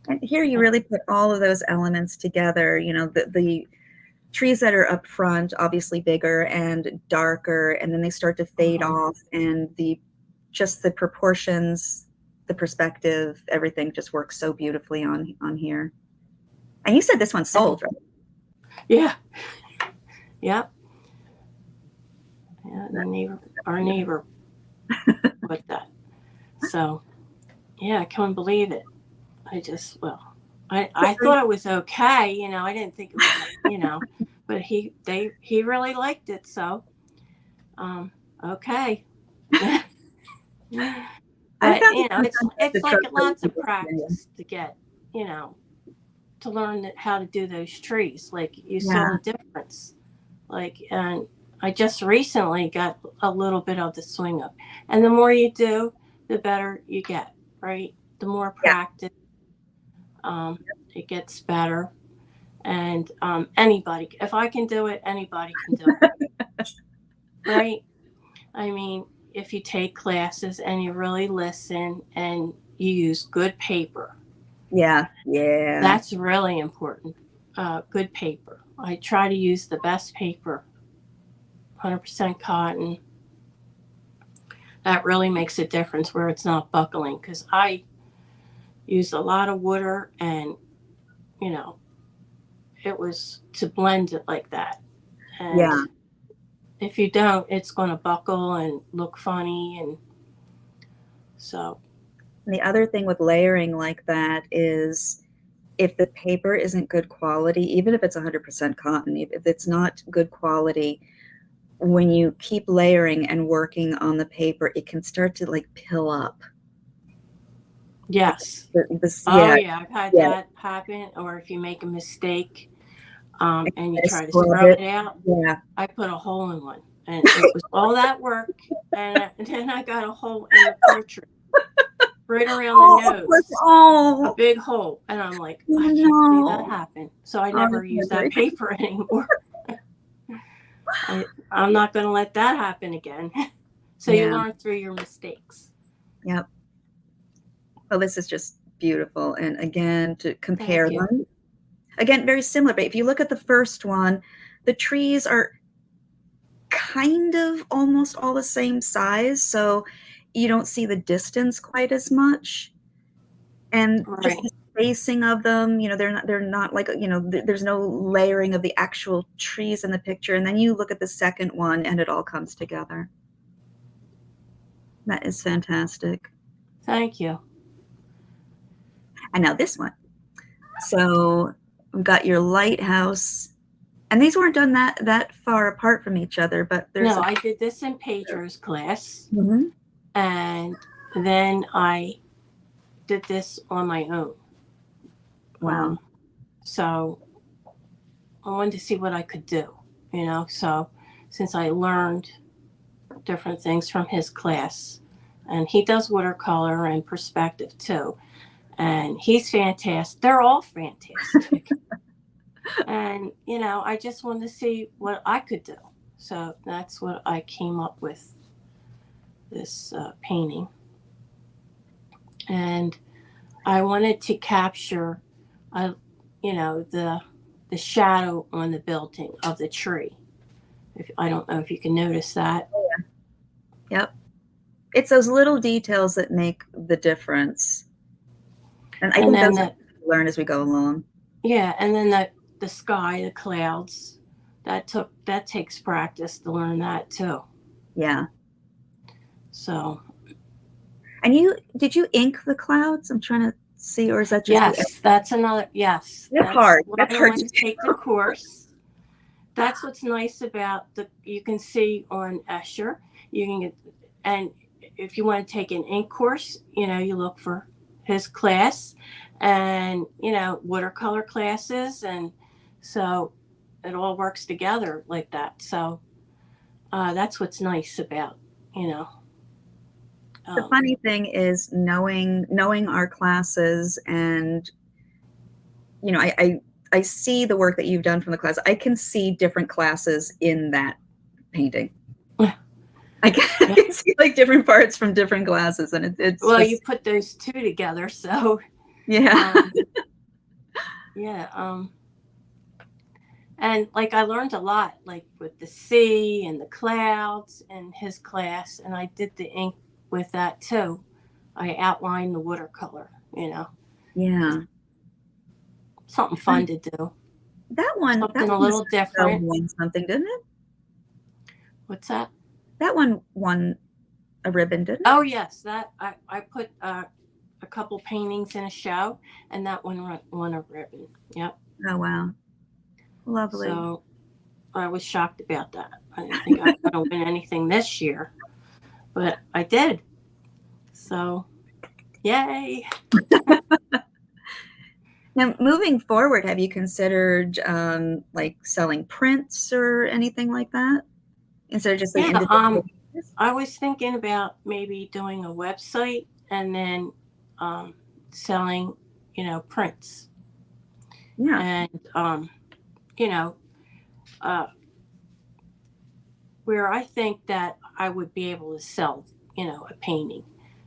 And here you really put all of those elements together, the trees that are up front, obviously bigger and darker, and then they start to fade off, and just the proportions, the perspective, everything just works so beautifully on here. And you said this one sold, right? Yeah. Yep. Yeah, our neighbor put that. So, yeah, I couldn't believe it. I thought it was okay. I didn't think it was, but he really liked it. So, okay. But, it's like lots of practice to get, to learn how to do those trees. Like you saw the difference. And I just recently got a little bit of the swing up. And the more you do, the better you get, right? The more practice, it gets better. And anybody, if I can do it, anybody can do it. Right? I mean, if you take classes and you really listen and you use good paper. Yeah. That's really important. Good paper. I try to use the best paper, 100% cotton. That really makes a difference where it's not buckling, because I used a lot of water and, it was to blend it like that. And if you don't, it's going to buckle and look funny. And so. And the other thing with layering like that is if the paper isn't good quality, even if it's 100% cotton, if it's not good quality, when you keep layering and working on the paper, it can start to like pill up. Yes. Yeah, I've had that happen. Or if you make a mistake and you try to scrub it out, I put a hole in one. And it was all that work. And then I got a hole in the portrait. Right around the nose. A big hole. And I'm like, I can't believe that happened. So I never use that paper anymore. I'm not going to let that happen again. So you learn through your mistakes. Yep. Well, this is just beautiful. And again, to compare them, again, very similar. But if you look at the first one, the trees are kind of almost all the same size. So you don't see the distance quite as much. And just the spacing of them, they're not like, there's no layering of the actual trees in the picture. And then you look at the second one and it all comes together. That is fantastic. Thank you. And now this one. So we've got your Lighthouse, and these weren't done that far apart from each other, but there's I did this in Pedro's class, mm-hmm. and then I did this on my own. Wow. So I wanted to see what I could do, so since I learned different things from his class, and he does watercolor and perspective too. And he's fantastic. They're all fantastic. And, I just wanted to see what I could do. So that's what I came up with, this painting. And I wanted to capture, the shadow on the building of the tree. I don't know if you can notice that. Oh, yeah. Yep. It's those little details that make the difference. And I think those we learn as we go along. Yeah, and then the sky, the clouds, that takes practice to learn that too. Yeah. So. And did you ink the clouds? I'm trying to see, or is that just Yes, that's another. Yes, that's hard. why That's I hard want to to do. take the course. That's what's nice about you can see on Escher, you can get, and if you want to take an ink course, you look for his class, and watercolor classes, and so it all works together like that. So that's what's nice about you know The um, funny thing is knowing our classes, and I see the work that you've done from the class. I can see different classes in that painting. I can see like different parts from different classes, and it's well, you just put those two together, so yeah. yeah. And like I learned a lot, like with the sea and the clouds in his class, and I did the ink with that too. I outlined the watercolor, just Yeah. something fun to do, That one something a little different. won something, didn't it? What's that? That one won a ribbon, didn't it? Oh yes, that I put a couple paintings in a show, and that one won a ribbon. Yep. Oh wow, lovely. So I was shocked about that. I didn't think I was going to win anything this year, but I did. So, yay. Now, moving forward, have you considered like selling prints or anything like that instead of just like Yeah, individual pieces? I was thinking about maybe doing a website and then selling, prints. Yeah. And, you know, uh, where I think that I would be able to sell, a painting.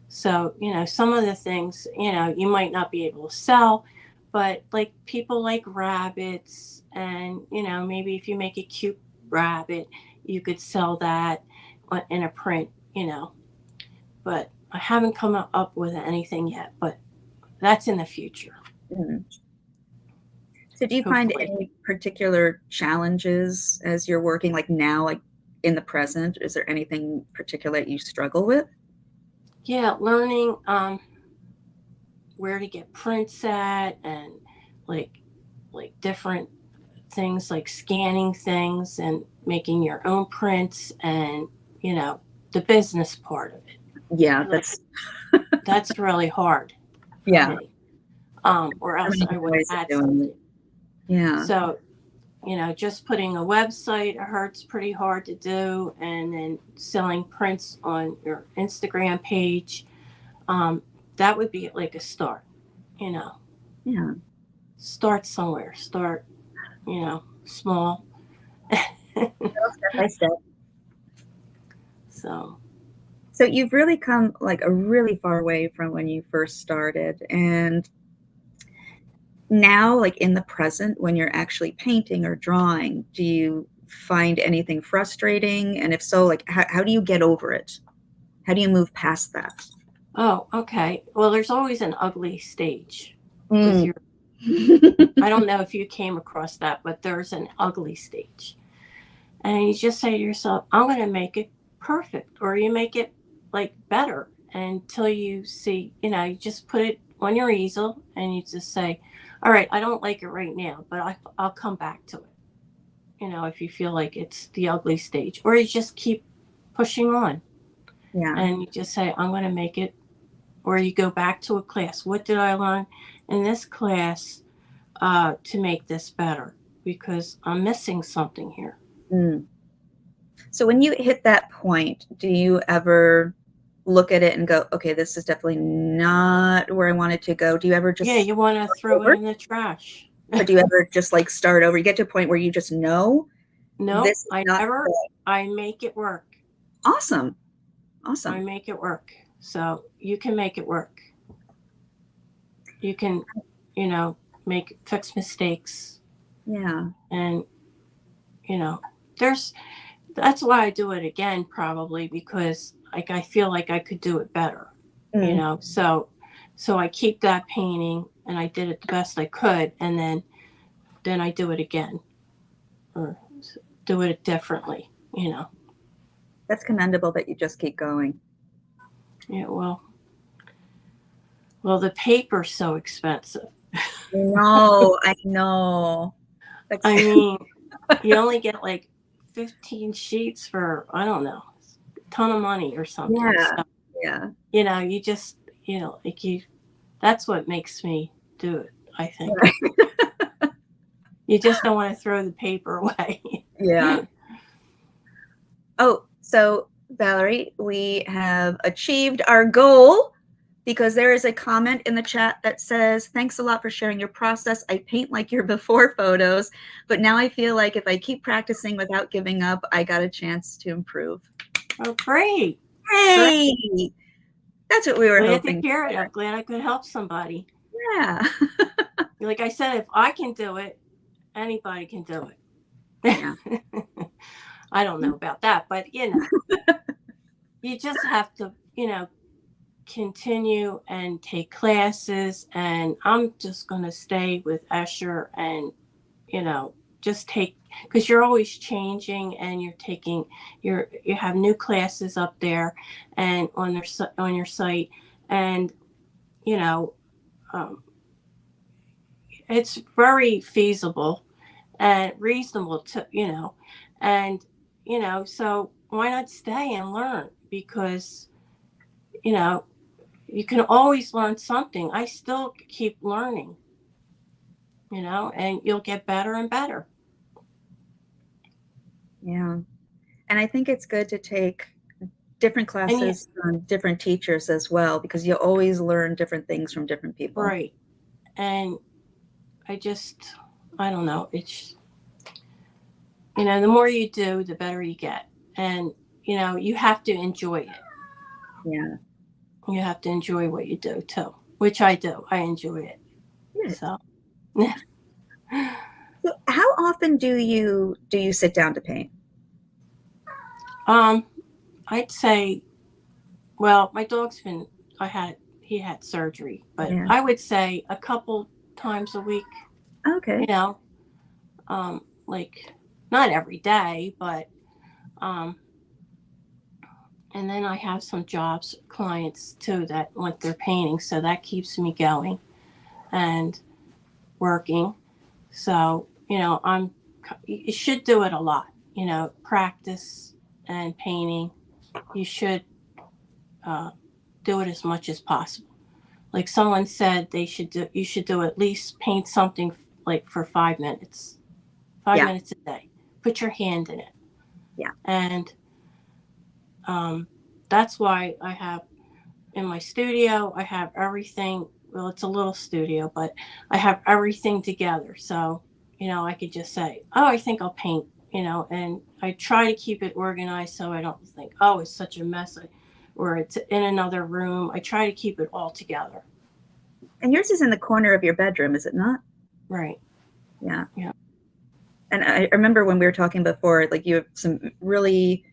So, some of the things, you might not be able to sell, but like people like rabbits, and, maybe if you make a cute rabbit, you could sell that in a print, but I haven't come up with anything yet, but that's in the future. Mhm. So, do you find Hopefully. any particular challenges as you're working, like now, like in the present? Is there anything particular that you struggle with? Yeah, learning where to get prints at, and like different things like scanning things and making your own prints, and the business part of it. Yeah, Like, that's really hard for yeah. me. Or So else many I would ways of add doing something. it. Yeah. So, just putting a website, it's pretty hard to do, and then selling prints on your Instagram page, that would be like a start, you know. Yeah. Start somewhere. Start, small. Step by step. So, So you've really come like a really far way from when you first started. And now, like in the present, when you're actually painting or drawing, do you find anything frustrating? And if so, like how do you get over it? How do you move past that? oh, okay. Well, there's always an ugly stage with Mm. your. I don't know if you came across that, but there's an ugly stage. And you just say to yourself, I'm going to make it perfect, or you make it like better until you see, you just put it on your easel and you just say, all right, I don't like it right now, but I'll come back to it. If you feel like it's the ugly stage, or you just keep pushing on Yeah. and you just say, I'm going to make it, or you go back to a class. What did I learn in this class to make this better? Because I'm missing something here. Mm. So when you hit that point, do you ever look at it and go, okay, this is definitely not where I wanted to go? Do you ever just Yeah, you want to throw it in the trash. But do you ever just like start over? You get to a point where you just know No, this is I not never. good. I make it work. Awesome. I Awesome. make it work. So you can make it work. You can, fix mistakes. Yeah. And, that's why I do it again, probably because like I feel like I could do it better, Mm. So I keep that painting and I did it the best I could. And then I do it again, or do it differently. That's commendable that you just keep going. Yeah, well, Well, the paper's so expensive. No, I know. I mean, you only get like 15 sheets for, I don't know, a ton of money or something. Yeah, So, yeah. you know, you just, you know, like that's what makes me do it, I think. Right. You just don't want to throw the paper away. Yeah. Oh, so Valerie, we have achieved our goal because there is a comment in the chat that says, thanks a lot for sharing your process. I paint like your before photos, but now I feel like if I keep practicing without giving up, I got a chance to improve. Oh, great. Hey, great. That's what we were hoping. Glad to hear it. I'm glad I could help somebody. Yeah. Like I said, if I can do it, anybody can do it. Yeah. I don't know about that, but you know, you just have to, you know, continue and take classes. And I'm just going to stay with Etchr and, you know, just take, because you're always changing and you're taking you have new classes up there and on your site, and you know, it's very feasible and reasonable to, you know, and you know, so why not stay and learn? Because you know, you can always learn something. I still keep learning, you know, and you'll get better and better. Yeah. And I think it's good to take different classes from different teachers as well, because you always learn different things from different people. Right. And I don't know. It's, you know, the more you do, the better you get. And, you know, you have to enjoy it. Yeah. You have to enjoy what you do too, which I do. I enjoy it. Yeah. So. So how often do you sit down to paint? I'd say, well, my dog's been, he had surgery, but yeah. I would say a couple times a week. Okay. You know, like not every day, but, and then I have some clients too that want their painting. So that keeps me going and working. So, you know, you should do it a lot, you know, practice and painting. You should do it as much as possible. Like someone said, you should do at least paint something like for 5 minutes, 5 minutes a day. Put your hand in it. Yeah. And that's why I have in my studio, I have everything. Well, it's a little studio, but I have everything together. So, you know, I could just say, oh, I think I'll paint, you know, and I try to keep it organized so I don't think, oh, it's such a mess, or it's in another room. I try to keep it all together. And yours is in the corner of your bedroom, is it not? Right. Yeah. Yeah. And I remember when we were talking before, like you have some really,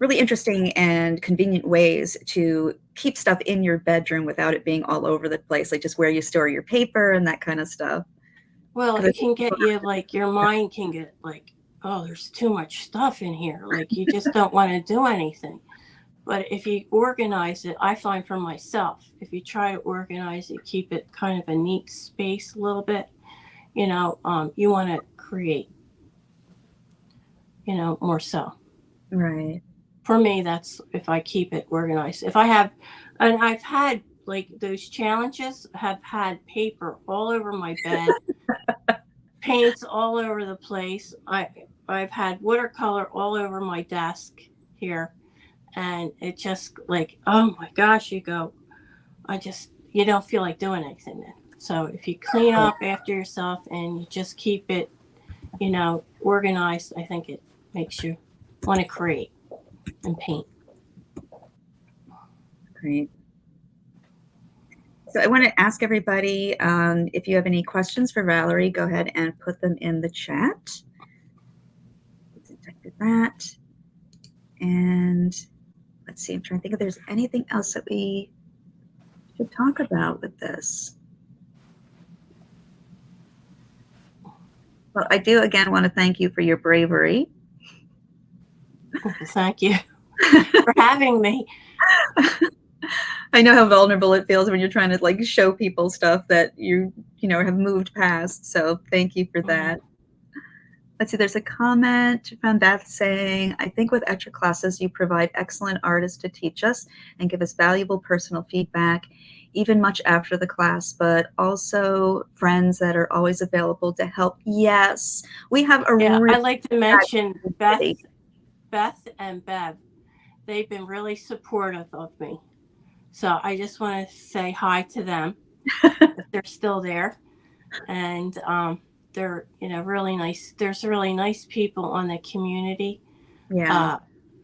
really interesting and convenient ways to keep stuff in your bedroom without it being all over the place, like just where you store your paper and that kind of stuff. Well, it can get you, like, your mind can get like, oh, there's too much stuff in here. Like, you just don't want to do anything. But if you organize it, I find for myself, if you try to organize it, keep it kind of a neat space a little bit, you know, you want to create, you know, more so. Right. For me, that's if I keep it organized. If I have, and I've had like those challenges, have had paper all over my bed, paints all over the place. I've had watercolor all over my desk here. And it just like, oh my gosh, you don't feel like doing anything then. So if you clean up after yourself and you just keep it, you know, organized, I think it makes you want to create and paint. Great. So I want to ask everybody, if you have any questions for Valerie, go ahead and put them in the chat. Detected that. And let's see, I'm trying to think if there's anything else that we should talk about with this. Well, I do again want to thank you for your bravery. Thank you for having me. I know how vulnerable it feels when you're trying to like show people stuff that you know have moved past. So thank you for that. Let's see, there's a comment from Beth saying, I think with Etchr classes, you provide excellent artists to teach us and give us valuable personal feedback, even much after the class, but also friends that are always available to help. Yes, we have a Yeah, really I'd like to mention Beth city. and Bev. They've been really supportive of me. So I just want to say hi to them if they're still there. And they're, really nice. There's really nice people on the community. Yeah.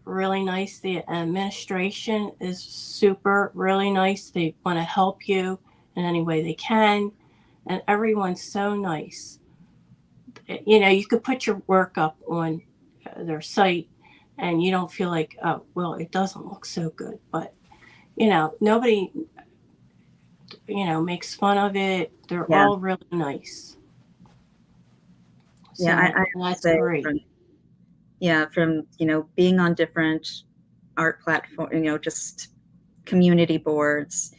Really nice. The administration is super, really nice. They want to help you in any way they can. And everyone's so nice. You could put your work up on their site and you don't feel like, oh, well, it doesn't look so good. But, nobody, makes fun of it. They're Yeah. all really nice. So Yeah, I that's say great. from being on different art platform, just community boards.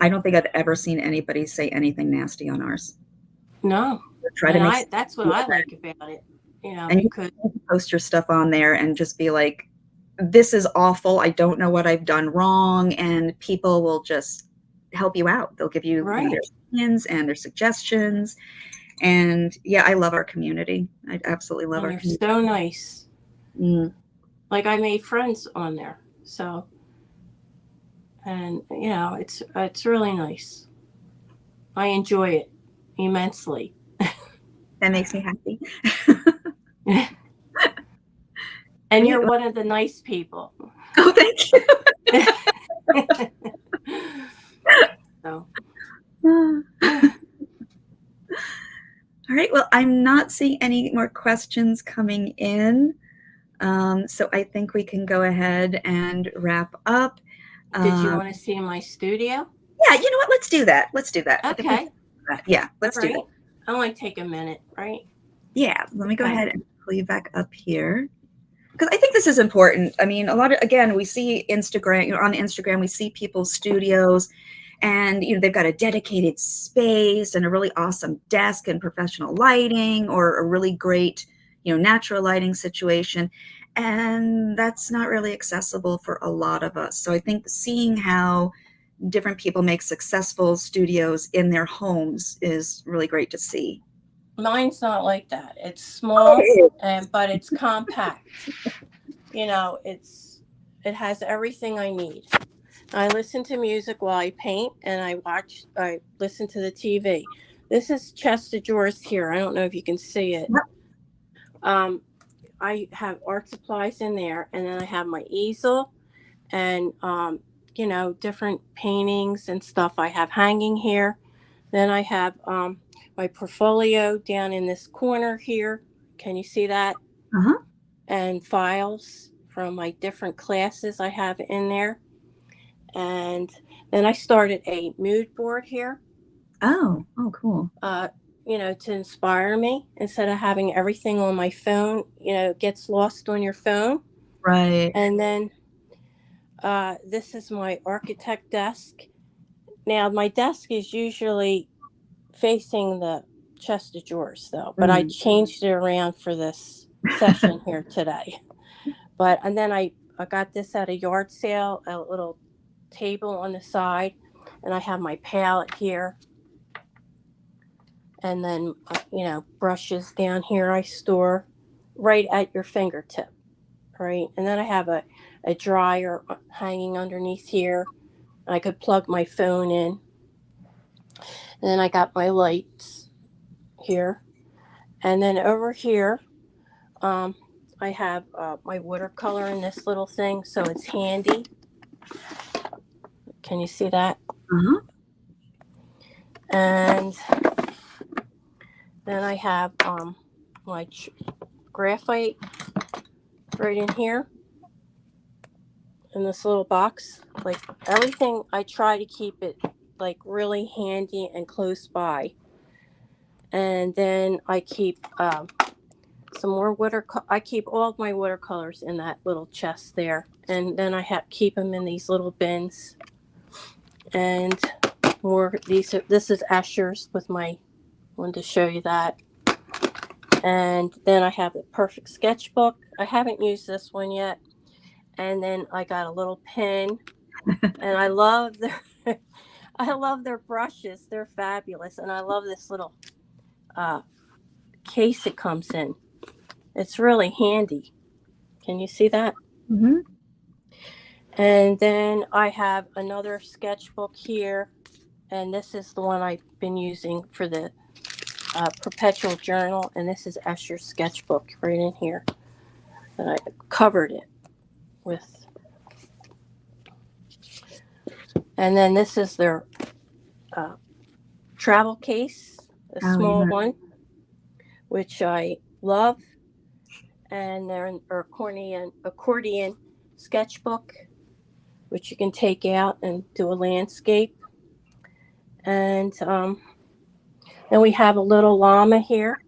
I don't think I've ever seen anybody say anything nasty on ours. No, Try to make that's what I like about it. and Because you can post your stuff on there and just be like, this is awful. I don't know what I've done wrong, and people will just help you out. They'll give you, right. their opinions and their suggestions. And yeah, I love our community. I absolutely love our community. They're so nice. Mm. Like I made friends on there. So, and it's really nice. I enjoy it immensely. That makes me happy. And you're one of the nice people. Oh, thank you. So. All right. Well, I'm not seeing any more questions coming in. So I think we can go ahead and wrap up. Did you want to see my studio? Yeah, you know what? Let's do that. Let's do that. Okay. Yeah, let's do that. I'll only take a minute, right? Yeah, let me go ahead and pull you back up here. Because I think this is important. I mean, again, we see Instagram, on Instagram, we see people's studios and, they've got a dedicated space and a really awesome desk and professional lighting or a really great, natural lighting situation. And that's not really accessible for a lot of us. So I think seeing how different people make successful studios in their homes is really great to see. Mine's not like that. It's small, but it's compact. It has everything I need. I listen to music while I paint, and I listen to the TV. This is chest of drawers here. I don't know if you can see it. I have art supplies in there, and then I have my easel and, different paintings and stuff I have hanging here. Then I have my portfolio down in this corner here. Can you see that? Uh-huh. And files from my different classes I have in there. And then I started a mood board here. Oh, cool. To inspire me instead of having everything on my phone, it gets lost on your phone. Right. And then this is my architect desk. Now, my desk is usually facing the chest of drawers, though, but I changed it around for this session here today. And then I got this at a yard sale, a little table on the side, and I have my palette here. And then, brushes down here I store right at your fingertip, right? And then I have a dryer hanging underneath here. I could plug my phone in. And then I got my lights here. And then over here, I have my watercolor in this little thing, so it's handy. Can you see that? Uh-huh. And then I have my graphite right in here in this little box. Like everything, I try to keep it like really handy and close by. And then I keep some more I keep all of my watercolors in that little chest there. and then I keep them in these little bins. And this is Etchr's with my, wanted to show you that. And then I have the perfect sketchbook. I haven't used this one yet. And then I got a little pen, and I love their brushes. They're fabulous. And I love this little case it comes in. It's really handy. Can you see that? Mm-hmm. And then I have another sketchbook here, and this is the one I've been using for the perpetual journal, and this is Etchr's sketchbook right in here. And I covered it with. And then this is their travel case, a small one, which I love. And they're an accordion sketchbook, which you can take out and do a landscape. And then we have a little llama here.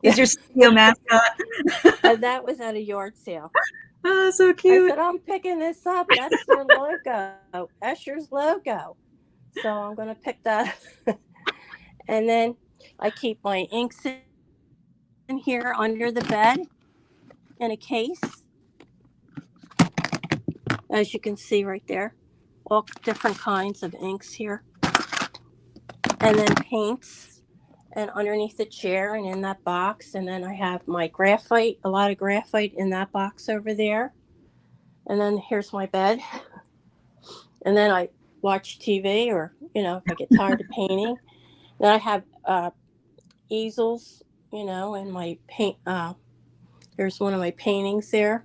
Is your studio mascot? And that was at a yard sale. Oh, so cute. I said, I'm picking this up. That's their logo, Etchr's logo. So I'm going to pick that. And then I keep my inks in here under the bed in a case. As you can see right there, all different kinds of inks here. And then paints. And underneath the chair and in that box. And then I have my graphite, a lot of graphite in that box over there. And then here's my bed. And then I watch TV, or, if I get tired of painting. Then I have easels, and my paint. There's one of my paintings there.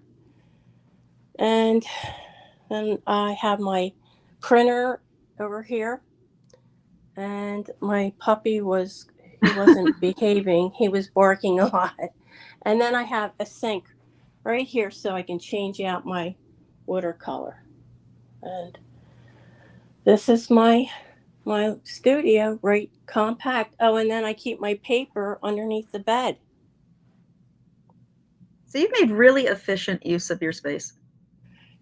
And then I have my printer over here. And my puppy he wasn't behaving. He was barking a lot. And then I have a sink right here so I can change out my watercolor. And this is my studio, right, compact. Oh, and then I keep my paper underneath the bed. So you've made really efficient use of your space.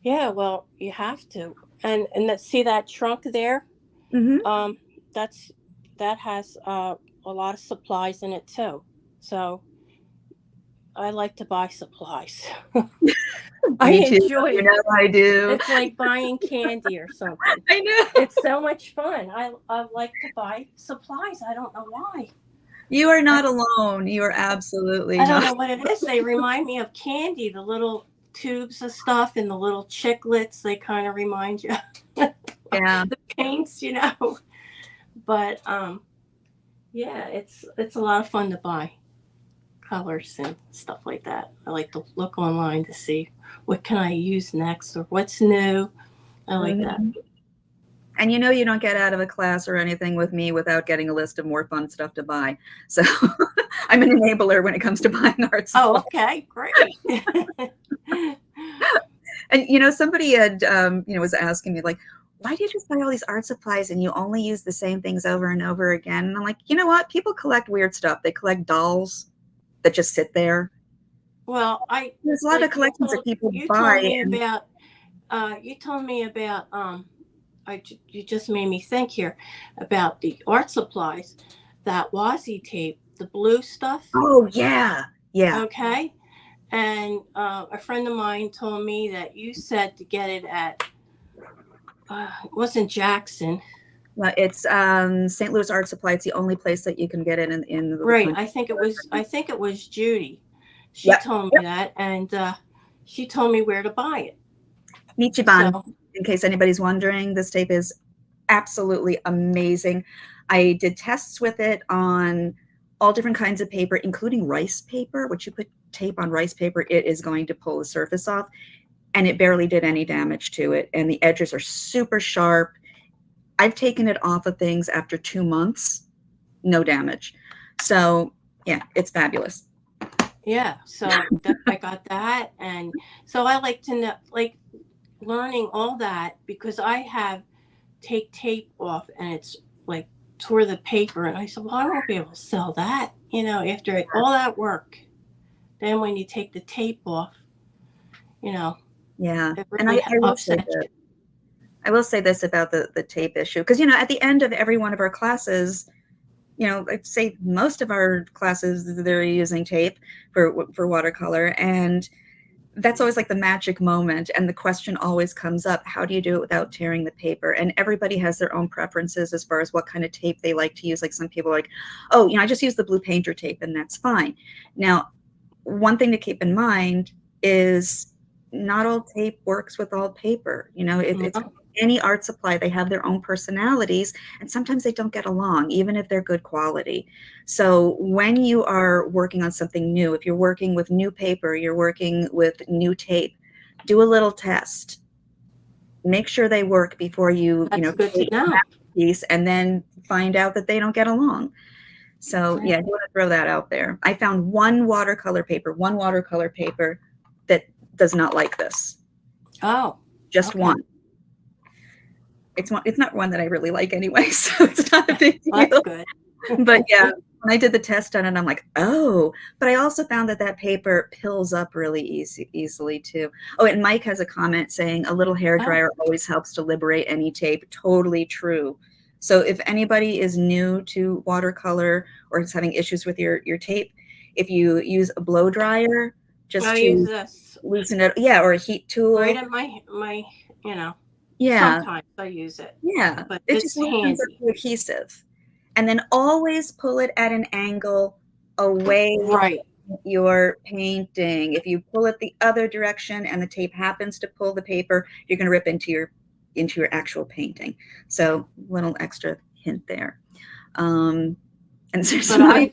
Yeah, well, you have to. And see that trunk there? Mm-hmm. That has a lot of supplies in it too. So I like to buy supplies. I enjoy it. I do. It's like buying candy or something. I know. It's so much fun. I like to buy supplies. I don't know why. You are not alone. You are absolutely not. I don't know what it is. They remind me of candy, the little tubes of stuff and the little chiclets. They kind of remind you. Yeah. The paints, But yeah, it's a lot of fun to buy colors and stuff like that. I like to look online to see what can I use next or what's new. I like that. And you don't get out of a class or anything with me without getting a list of more fun stuff to buy. So I'm an enabler when it comes to buying art supplies. Oh, okay, great. And somebody had was asking me, like, why do you just buy all these art supplies and you only use the same things over and over again? And I'm like, you know what? People collect weird stuff. They collect dolls that just sit there. Well, there's a lot of collections that people buy. You told me about you just made me think here about the art supplies, that washi tape, the blue stuff. Oh yeah. Okay. And a friend of mine told me that you said to get it at it wasn't Jackson. Well, it's St. Louis Art Supply. It's the only place that you can get it in the right. I think it was Judy. She told me that, and she told me where to buy it. Nichiban. So, in case anybody's wondering, this tape is absolutely amazing. I did tests with it on all different kinds of paper, including rice paper, which you put tape on rice paper, it is going to pull the surface off. And it barely did any damage to it. And the edges are super sharp. I've taken it off of things after 2 months, no damage. So yeah, it's fabulous. Yeah, so I got that. And so I like to know, like, learning all that, because I have take tape off and it's like tore the paper. And I said, well, I won't be able to sell that, after all that work. Then when you take the tape off, you know, Yeah. it And really I will say upsets that. you. I will say this about the tape issue, because, you know, at the end of every one of our classes, you know, I'd say most of our classes, they're using tape for watercolor. And that's always like the magic moment. And the question always comes up, how do you do it without tearing the paper? And everybody has their own preferences as far as what kind of tape they like to use. Like some people are like, oh, you know, I just use the blue painter tape and that's fine. Now, one thing to keep in mind is not all tape works with all paper. You know, it's No, any art supply, they have their own personalities, and sometimes they don't get along, even if they're good quality. So when you are working on something new, if you're working with new paper, you're working with new tape, do a little test. Make sure they work before you that's know, good to create a know. masterpiece and then find out that they don't get along. So Right. yeah, I want to throw that out there. I found one watercolor paper that does not like this. Oh, Just okay. one. It's not one that I really like anyway, so it's not a big Well, that's deal. good. But yeah, when I did the test on it, I'm like, oh. But I also found that paper pills up really easily too. Oh, and Mike has a comment saying a little hair Oh, dryer always helps to liberate any tape. Totally true. So if anybody is new to watercolor or is having issues with your tape, if you use a blow dryer just I use to this loosen it, yeah, or a heat right tool, at my, you know, yeah, sometimes I use it, yeah, but it just it's loosens up handy. the adhesive. And then always pull it at an angle away Right. from your painting. If you pull it the other direction and the tape happens to pull the paper, you're going to rip into your actual painting. So little extra hint there. And there's But some other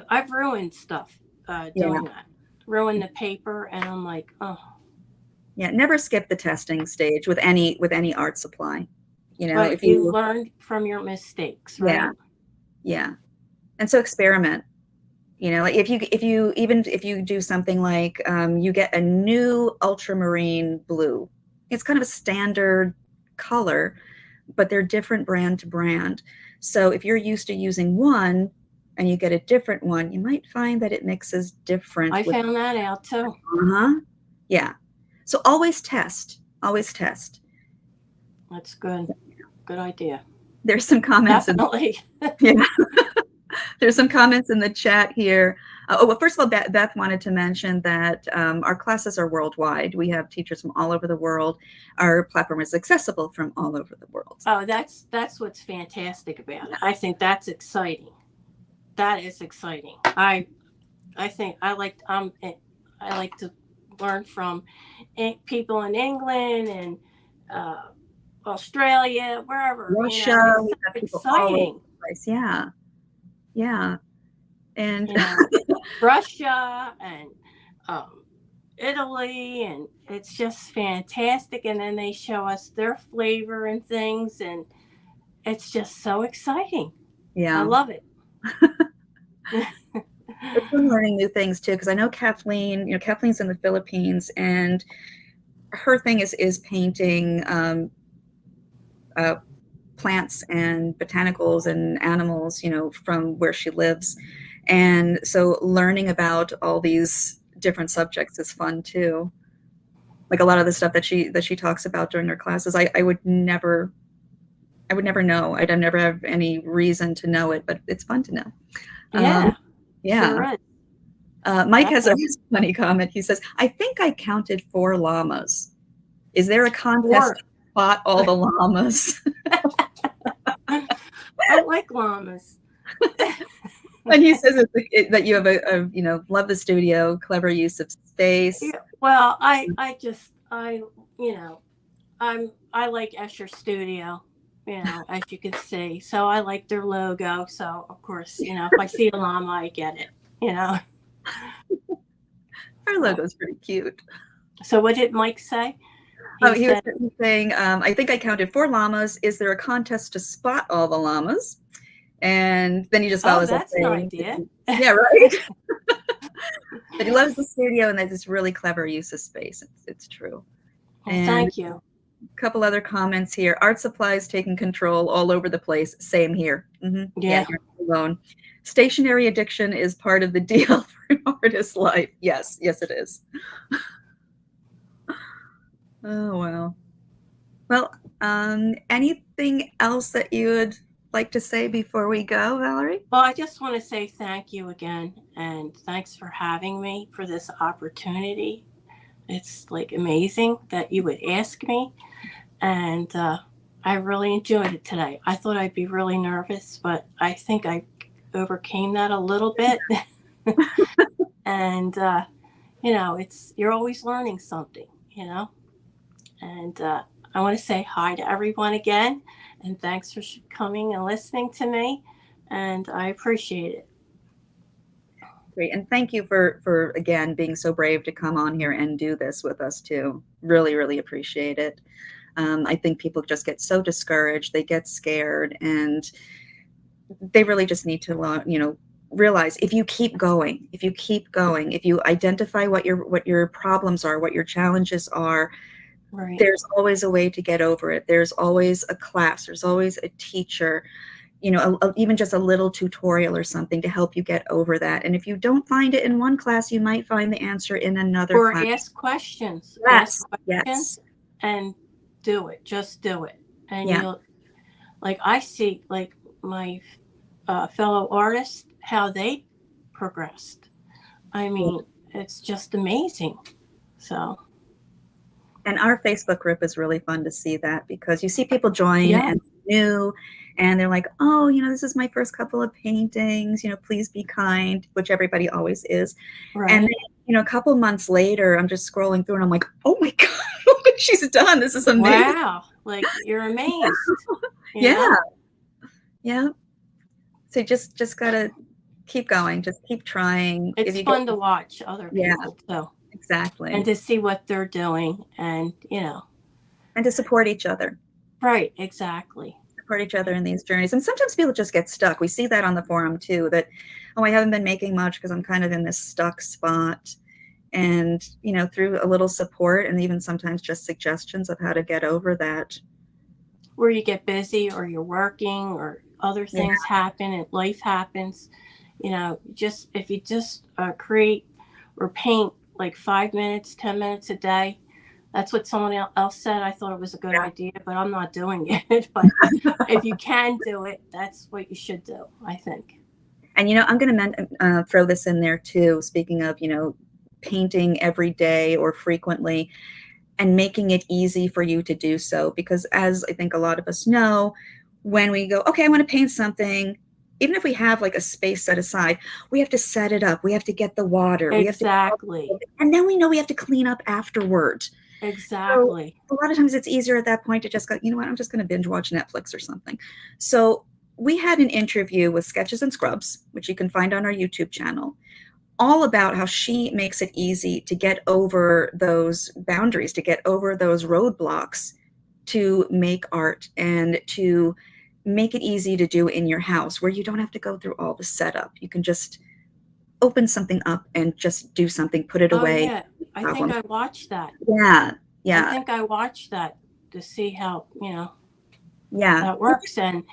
I've ruined stuff yeah, doing that. Ruined the paper, and I'm like, oh. yeah. Never skip the testing stage with any art supply. You know, But if you you learned from your mistakes, yeah, right? yeah. And so experiment. You know, like if you do something like you get a new ultramarine blue, it's kind of a standard color, but they're different brand to brand. So if you're used to using one and you get a different one, you might find that it mixes different I with, found that out too. uh-huh. Yeah. So always test. Always test. That's good. Good idea. There's some comments in Definitely. yeah. There's some comments in the chat here. Well, first of all, Beth wanted to mention that our classes are worldwide. We have teachers from all over the world. Our platform is accessible from all over the world. Oh, that's what's fantastic about it. I think that's exciting. That is exciting. I think I like to learn from people in England and uh, Australia, wherever. You Russia, know, it's we so have people all over exciting. the place. Yeah, yeah. And You know, Russia and um, Italy, and it's just fantastic. And then they show us their flavor and things, and it's just so exciting. I yeah, love it. it's been learning new things too, because I know Kathleen, you know, Kathleen's in the Philippines, and her thing is painting uh, plants and botanicals and animals, you know, from where she lives. And so learning about all these different subjects is fun too. Like a lot of the stuff that she talks about during her classes, I would never know. I'd never have any reason to know it, but it's fun to know. Um, Yeah, yeah. sure is. Mike has a Definitely. funny comment. He says, I think I counted 4 llamas. Is there a contest Or to spot all the llamas? I like llamas. And he says that you have you know, love the studio, clever use of space. Yeah, well, I you know, I like Etchr Studio, you know, as you can see. So I like their logo. So of course, you know, if I see a llama, I get it. You know. Our So, logo is pretty cute. so what did Mike say? Oh, He he was said, saying, I think I counted 4 llamas. Is there a contest to spot all the llamas? And then he just "Oh, follows up that's an saying, idea." yeah, right. But he loves the studio and that this really clever use of space. It's true. Well, And thank you. a couple other comments here. Art supplies taking control all over the place. Same here. Yeah, Yeah. you're not alone. Stationary addiction is part of the deal for an artist's life. Yes, yes, it is. Oh, wow. Well, anything else that you would like to say before we go, Valerie? Well, I just want to say thank you again, and thanks for having me for this opportunity. It's like amazing that you would ask me, and I really enjoyed it today. I thought I'd be really nervous, but I think I overcame that a little bit. And you're always learning something, And I want to say hi to everyone again, and thanks for coming and listening to me, and I appreciate it. Great. And thank you for again being so brave to come on here and do this with us too. Really, really appreciate it. I think people just get so discouraged, they get scared, and they really just need to realize if you keep going, if you identify what your problems are, what your challenges are, Right. there's always a way to get over it. There's always a class, there's always a teacher, even just a little tutorial or something to help you get over that. And if you don't find it in one class, you might find the answer in another Or class. ask questions. Yes, Ask questions yes. and do it. Just do it. And Yeah. you'll, like, I see, like, my fellow artists, how they progressed. I mean, it's just amazing. So. And our Facebook group is really fun to see that, because you see people join and new, and they're like, oh, this is my first couple of paintings, please be kind, which everybody always is. Right. And then, a couple months later, I'm just scrolling through and I'm like, oh my God, look what she's done. This is amazing. Wow. Like, you're amazed. Yeah. Yeah. So just gotta keep going. Just keep trying. It's fun to watch other people too. Exactly. And to see what they're doing, and and to support each other. Right, exactly. Support each other in these journeys. And sometimes people just get stuck. We see that on the forum too, that, oh, I haven't been making much because I'm kind of in this stuck spot. And, through a little support and even sometimes just suggestions of how to get over that. Where you get busy, or you're working, or other things happen, and life happens. Just if you just create or paint like 5 minutes, 10 minutes a day. That's what someone else said. I thought it was a good idea, but I'm not doing it. But if you can do it, that's what you should do, I think. And, I'm going to throw this in there too. Speaking of, painting every day or frequently, and making it easy for you to do so. Because as I think a lot of us know, when we go, okay, I want to paint something, even if we have like a space set aside, we have to set it up. We have to get the water. Exactly. And then we know we have to clean up afterward. Exactly. So a lot of times it's easier at that point to just go, you know what, I'm just going to binge watch Netflix or something. So we had an interview with Sketches and Scrubs, which you can find on our YouTube channel, all about how she makes it easy to get over those boundaries, to get over those roadblocks, to make art and to make it easy to do in your house, where you don't have to go through all the setup. You can just open something up and just do something, put it away. Yeah. I think I watched that. Yeah. I think I watched that to see how, yeah, that works. And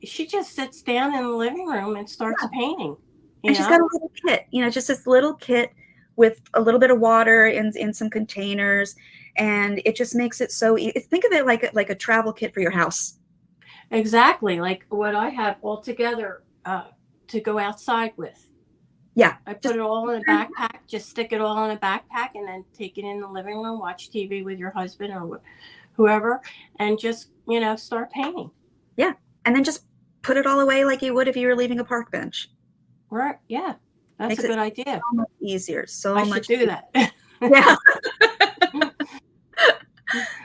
she just sits down in the living room and starts painting. And she's got a little kit, just this little kit with a little bit of water in some containers, and it just makes it so easy. Think of it like a travel kit for your house. Exactly, like what I have all together to go outside with. Yeah, I put it all in a backpack. Just stick it all in a backpack, and then take it in the living room, watch TV with your husband or whoever, and just start painting. Yeah, and then just put it all away like you would if you were leaving a park bench. Right. Yeah, that's Makes a good idea. So much easier. I should do that. Yeah.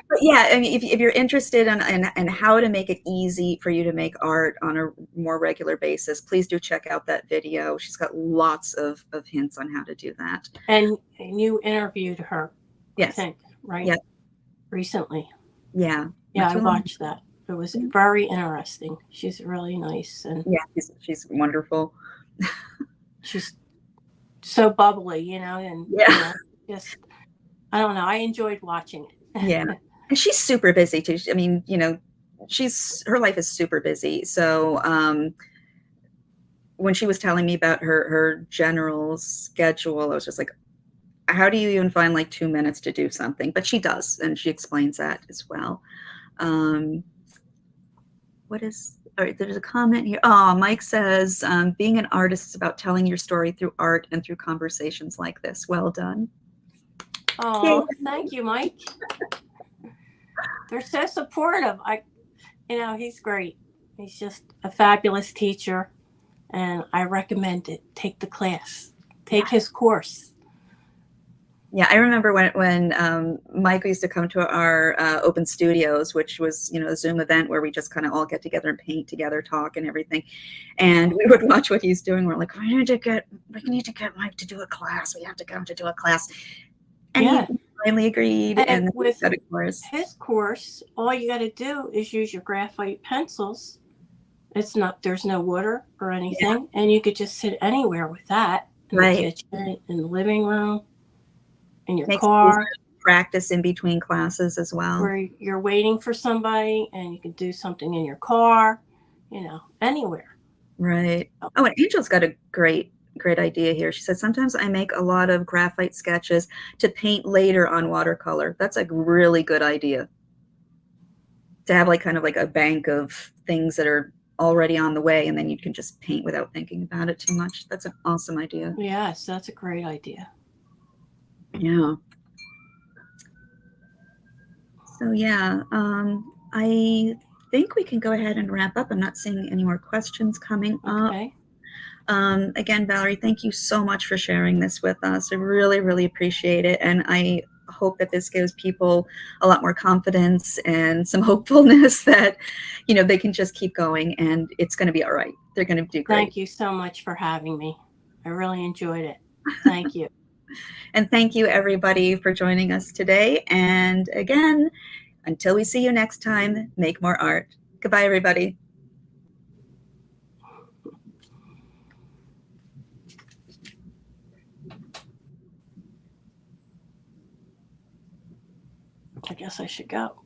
But yeah, I mean, if you're interested in how to make it easy for you to make art on a more regular basis, please do check out that video. She's got lots of hints on how to do that. And you interviewed her, yes. I think, right? Yeah. Recently. Yeah. Yeah, I watched that. It was very interesting. She's really nice. And yeah, she's wonderful. She's so bubbly, and just, I don't know. I enjoyed watching it. Yeah. And she's super busy too. I mean, her life is super busy. So when she was telling me about her general schedule, I was just like, how do you even find like 2 minutes to do something? But she does, and she explains that as well. All right, there's a comment here. Oh, Mike says, being an artist is about telling your story through art and through conversations like this. Well done. Oh, thank you, Mike. They're so supportive. He's great. He's just a fabulous teacher, and I recommend it. Take the class. Take his course. Yeah, I remember when Mike used to come to our open studios, which was, a Zoom event where we just kind of all get together and paint together, talk and everything. And we would watch what he's doing. We're like, we need to get Mike to do a class. We have to get him to do a class. And he finally agreed. And with his course, all you got to do is use your graphite pencils. There's no water or anything. And you could just sit anywhere with that in the kitchen, in the living room, in your car. Practice in between classes as well. Where you're waiting for somebody and you can do something in your car, anywhere. Right. Oh, and Angel's got a great idea here. She said, sometimes I make a lot of graphite sketches to paint later on watercolor. That's a really good idea. To have kind of a bank of things that are already on the way, and then you can just paint without thinking about it too much. That's an awesome idea. Yes, that's a great idea. Yeah. So yeah, I think we can go ahead and wrap up. I'm not seeing any more questions coming up. Again, Valerie, thank you so much for sharing this with us. I really, really appreciate it. And I hope that this gives people a lot more confidence and some hopefulness that, they can just keep going and it's going to be all right. They're going to do great. Thank you so much for having me. I really enjoyed it. Thank you. And thank you, everybody, for joining us today. And again, until we see you next time, make more art. Goodbye, everybody. I guess I should go.